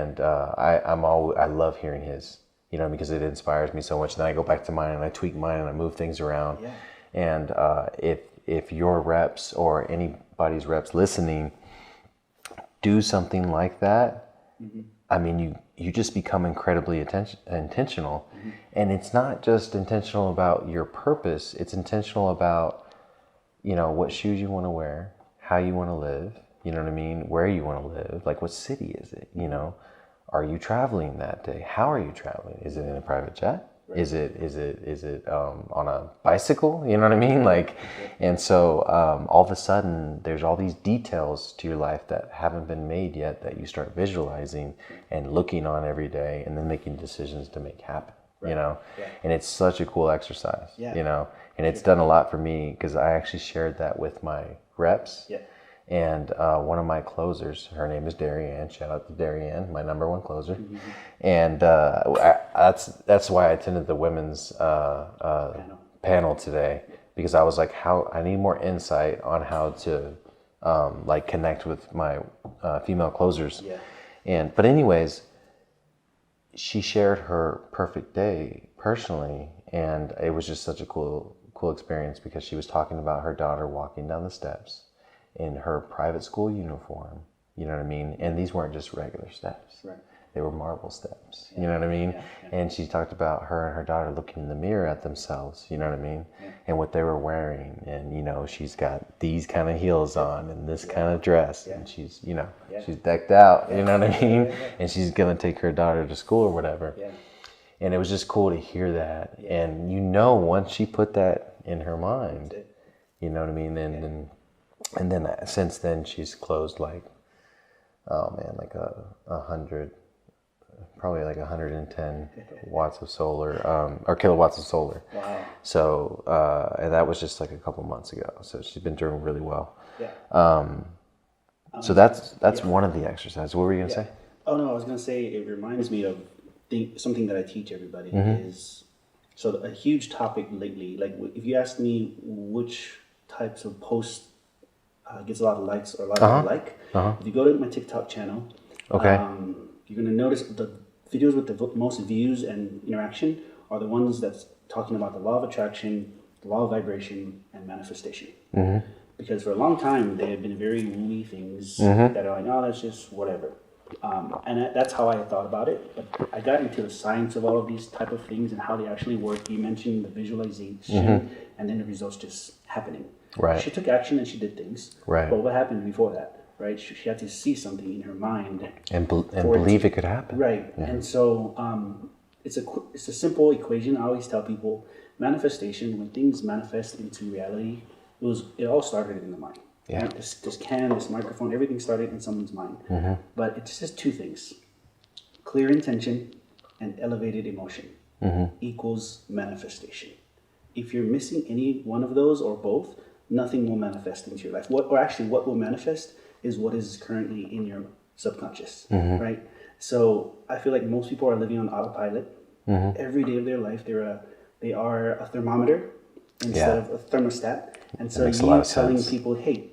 And I love hearing his, you know, because it inspires me so much. And then I go back to mine and I tweak mine and I move things around. Yeah. And if your reps or anybody's reps listening do something like that, I mean, you just become incredibly intentional. And it's not just intentional about your purpose. It's intentional about, you know, what shoes you want to wear, how you want to live. You know what I mean? Where you want to live, like what city is it? You know, are you traveling that day? How are you traveling? Is it in a private jet? Right. Is it on a bicycle? You know what I mean? Like, and so all of a sudden there's all these details to your life that haven't been made yet that you start visualizing and looking on every day, and then making decisions to make happen. Right. You know, and it's such a cool exercise. Yeah. You know, and it's done a lot for me because I actually shared that with my reps. Yeah. And one of my closers, her name is Darianne. Shout out to Darianne, my number 1 closer. And that's why I attended the women's panel today, because I was like, I need more insight on how to like connect with my female closers. Yeah. But anyways, she shared her perfect day personally, and it was just such a cool experience because she was talking about her daughter walking down the steps in her private school uniform. You know what I mean? And these weren't just regular steps. Right. They were marble steps. You know what I mean? And she talked about her and her daughter looking in the mirror at themselves. You know what I mean? And what they were wearing. And, you know, she's got these kind of heels on and this kind of dress. And she's, you know, she's decked out. You know what I mean? And she's going to take her daughter to school or whatever. And it was just cool to hear that. And, you know, once she put that in her mind, you know what I mean? And then since then, she's closed like, oh man, like 100, probably like 110 watts of solar, or kilowatts of solar. Wow. So, and that was just like a couple months ago. So she's been doing really well. So that's one of the exercises. What were you gonna say? Oh no, I was gonna say it reminds me of something that I teach everybody is, so a huge topic lately. Like if you ask me which types of posts gets a lot of likes or a lot of like, if you go to my TikTok channel, you're gonna notice the videos with the most views and interaction are the ones that's talking about the law of attraction, the law of vibration, and manifestation. Because for a long time they have been very wooey things that are like, oh, that's just whatever. And that's how I thought about it. But I got into the science of all of these type of things and how they actually work. You mentioned the visualization, and then the results just happening. Right. She took action and she did things. Right. But what happened before that? Right. She had to see something in her mind and believe it could happen. Right. And so it's a simple equation. I always tell people manifestation, when things manifest into reality, it all started in the mind. Yeah. Right? This microphone, everything started in someone's mind. But it just says two things: clear intention and elevated emotion equals manifestation. If you're missing any one of those or both, nothing will manifest into your life. What will manifest is what is currently in your subconscious, right? So I feel like most people are living on autopilot. Every day of their life, they are a thermometer instead of a thermostat. And so you telling people, hey,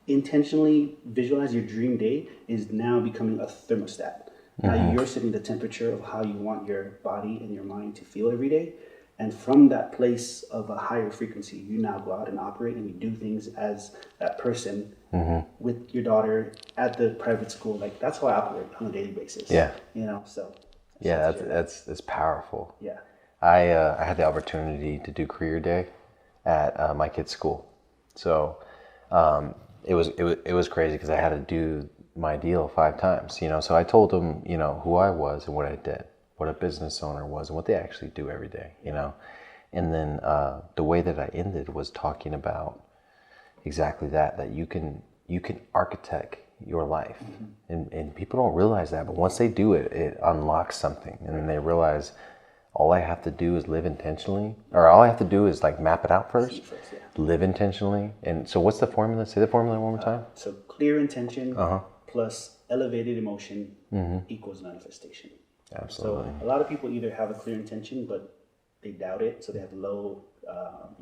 intentionally visualize your dream day is now becoming a thermostat. Now you're setting the temperature of how you want your body and your mind to feel every day. And from that place of a higher frequency, you now go out and operate and you do things as that person with your daughter at the private school. Like that's how I operate on a daily basis. Yeah. You know, so. Yeah, that's powerful. Yeah. I had the opportunity to do career day at my kid's school. So it was crazy because I had to do my deal 5 times, you know. So I told them, you know, who I was and what I did, what a business owner was and what they actually do every day, you know. And then the way that I ended was talking about exactly that you can architect your life. And people don't realize that, but once they do it, it unlocks something. And then they realize all I have to do is live intentionally, or all I have to do is like map it out first, live intentionally. And so what's the formula? Say the formula one more time. So clear intention plus elevated emotion equals manifestation. Absolutely. So a lot of people either have a clear intention, but they doubt it, so they have low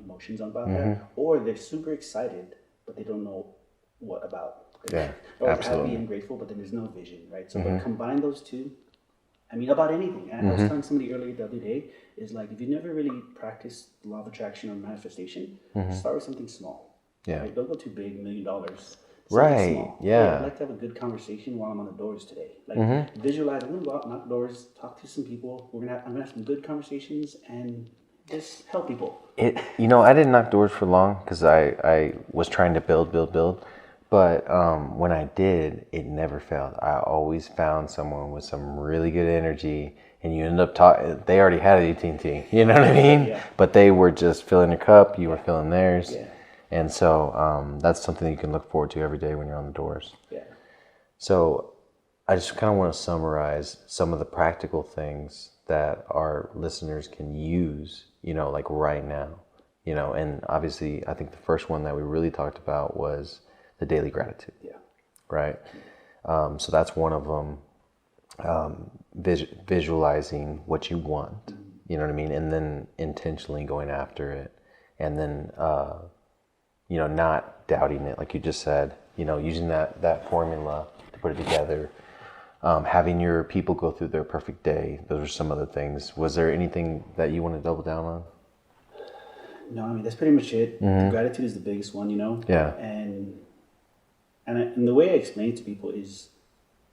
emotions about that, or they're super excited, but they don't know what about. Yeah, or absolutely. happy and grateful, but then there's no vision, right? So but combine those two. I mean, about anything. And I was telling somebody earlier the other day, is like if you never really practice the law of attraction or manifestation, start with something small. Yeah. Right? Don't go too big, $1 million. Right. Small. Yeah. I'd like to have a good conversation while I'm on the doors today. Like visualize. I'm gonna go out, knock doors, talk to some people. I'm gonna have some good conversations and just help people. You know, I didn't knock doors for long because I was trying to build. But when I did, it never failed. I always found someone with some really good energy, and you end up talking. They already had AT&T, you know what I mean? Yeah. But they were just filling their cup. You were filling theirs. Yeah. And so that's something you can look forward to every day when you're on the doors. Yeah. So I just kind of want to summarize some of the practical things that our listeners can use, you know, like right now, you know. And obviously, I think the first one that we really talked about was the daily gratitude. Yeah. Right. So that's one of them. Visualizing what you want, you know what I mean, and then intentionally going after it. and then, not doubting it, like you just said, using that formula to put it together, having your people go through their perfect day. Those are some other things. Was there anything that you want to double down on? No, I mean, that's pretty much it. The gratitude is the biggest one, Yeah. And the way I explain it to people is,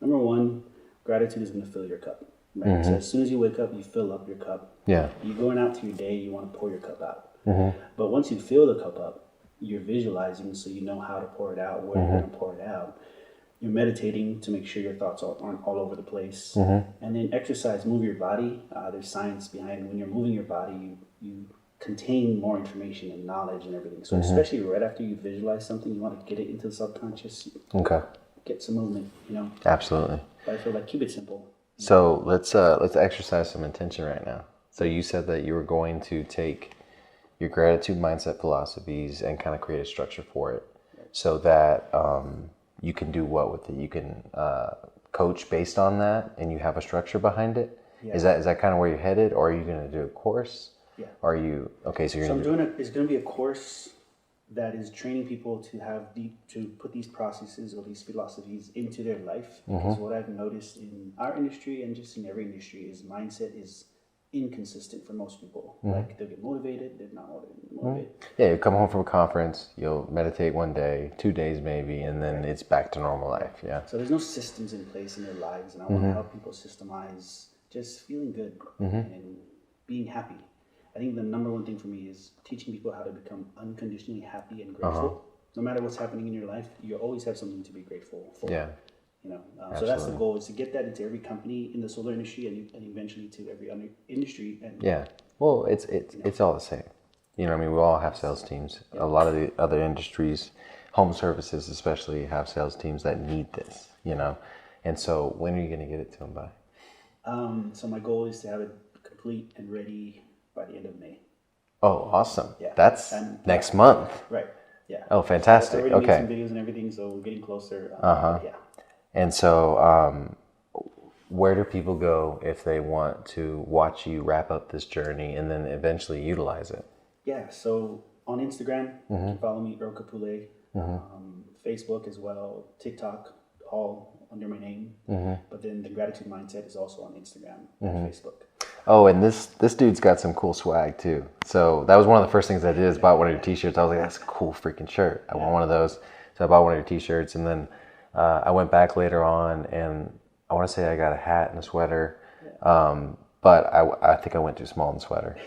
number one, gratitude is going to fill your cup. Right? So as soon as you wake up, you fill up your cup. Yeah. You're going out to your day, you want to pour your cup out. But once you fill the cup up, you're visualizing so you know how to pour it out, where you're going to pour it out. You're meditating to make sure your thoughts aren't all over the place. And then exercise, move your body. There's science behind when you're moving your body, you contain more information and knowledge and everything. So especially right after you visualize something, you want to get it into the subconscious. Okay. Get some movement, Absolutely. But I feel like keep it simple. So let's exercise some intention right now. So you said that you were going to take your gratitude mindset philosophies and kind of create a structure for it, so that you can do what with it? You can coach based on that, and you have a structure behind it. Yeah. Is that kind of where you're headed, or are you going to do a course? Yeah. Are you okay? So you're. So it's going to be a course that is training people to put these processes or these philosophies into their life. Because what I've noticed in our industry and just in every industry is mindset is inconsistent for most people. Like they'll get motivated, they're not motivated. Yeah, you come home from a conference, you'll meditate one day, 2 days maybe, and then it's back to normal life. Yeah. So there's no systems in place in their lives, and I want to help people systemize just feeling good and being happy. I think the number one thing for me is teaching people how to become unconditionally happy and grateful. No matter what's happening in your life, you always have something to be grateful for. Yeah. So that's the goal, is to get that into every company in the solar industry and eventually to every other industry. And yeah. Well, it's all the same. We all have sales teams. Yeah. A lot of the other industries, home services especially, have sales teams that need this, And so when are you going to get it to them by? So my goal is to have it complete and ready by the end of May. Oh, awesome. Yeah. That's next month. Right. Yeah. Oh, fantastic. I already made some videos and everything, so we're getting closer. Yeah. And so where do people go if they want to watch you wrap up this journey and then eventually utilize it? Yeah, so on Instagram, you can follow me, Earl Kapule. Facebook as well, TikTok, all under my name. But then the Gratitude Mindset is also on Instagram and Facebook. Oh, and this dude's got some cool swag too. So that was one of the first things I did, is bought one of your t-shirts. I was like, that's a cool freaking shirt. I want one of those. So I bought one of your t-shirts, and then I went back later on, and I want to say I got a hat and a sweater. But I think I went too small in the sweater.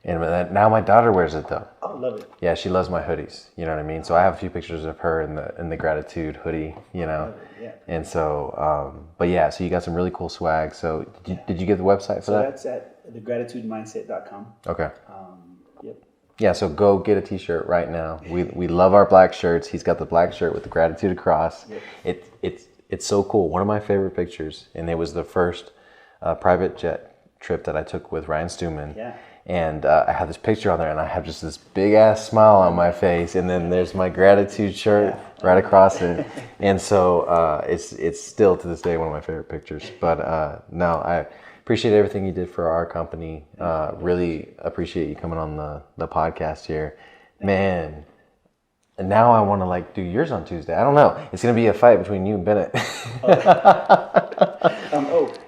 And now my daughter wears it though. Oh, love it. Yeah, she loves my hoodies. You know what I mean? So I have a few pictures of her in the gratitude hoodie, Yeah. And so, but yeah, so you got some really cool swag. So did you get the website for that? So that's at thegratitudemindset.com. Okay. Yep. Yeah, so go get a t-shirt right now. We love our black shirts. He's got the black shirt with the gratitude across. Yep. It's so cool. One of my favorite pictures, and it was the first private jet trip that I took with Ryan Stewman. Yeah. And I have this picture on there, and I have just this big ass smile on my face, and then there's my gratitude shirt right across it. And so it's still to this day one of my favorite pictures. But no, I appreciate everything you did for our company. Really appreciate you coming on the podcast here, man. And now I want to do yours on Tuesday. I don't know. It's gonna be a fight between you and Bennett.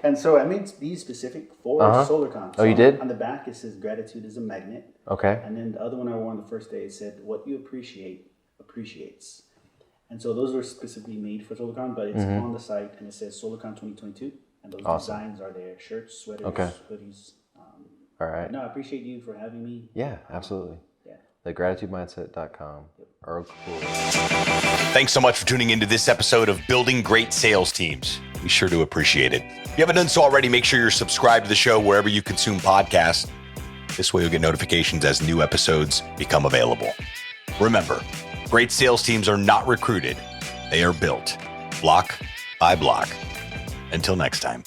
And so I made these specific for SolarCon. So you did? On the back it says gratitude is a magnet. Okay. And then the other one I wore on the first day, it said what you appreciate appreciates. And so those are specifically made for SolarCon, but it's on the site and it says SolarCon 2022, and those designs are there: shirts, sweaters, hoodies. All right. No, I appreciate you for having me. Yeah, absolutely. thegratitudemindset.com. Earl Course. Thanks so much for tuning into this episode of Building Great Sales Teams. We sure do appreciate it. If you haven't done so already, make sure you're subscribed to the show wherever you consume podcasts. This way you'll get notifications as new episodes become available. Remember, great sales teams are not recruited. They are built block by block. Until next time.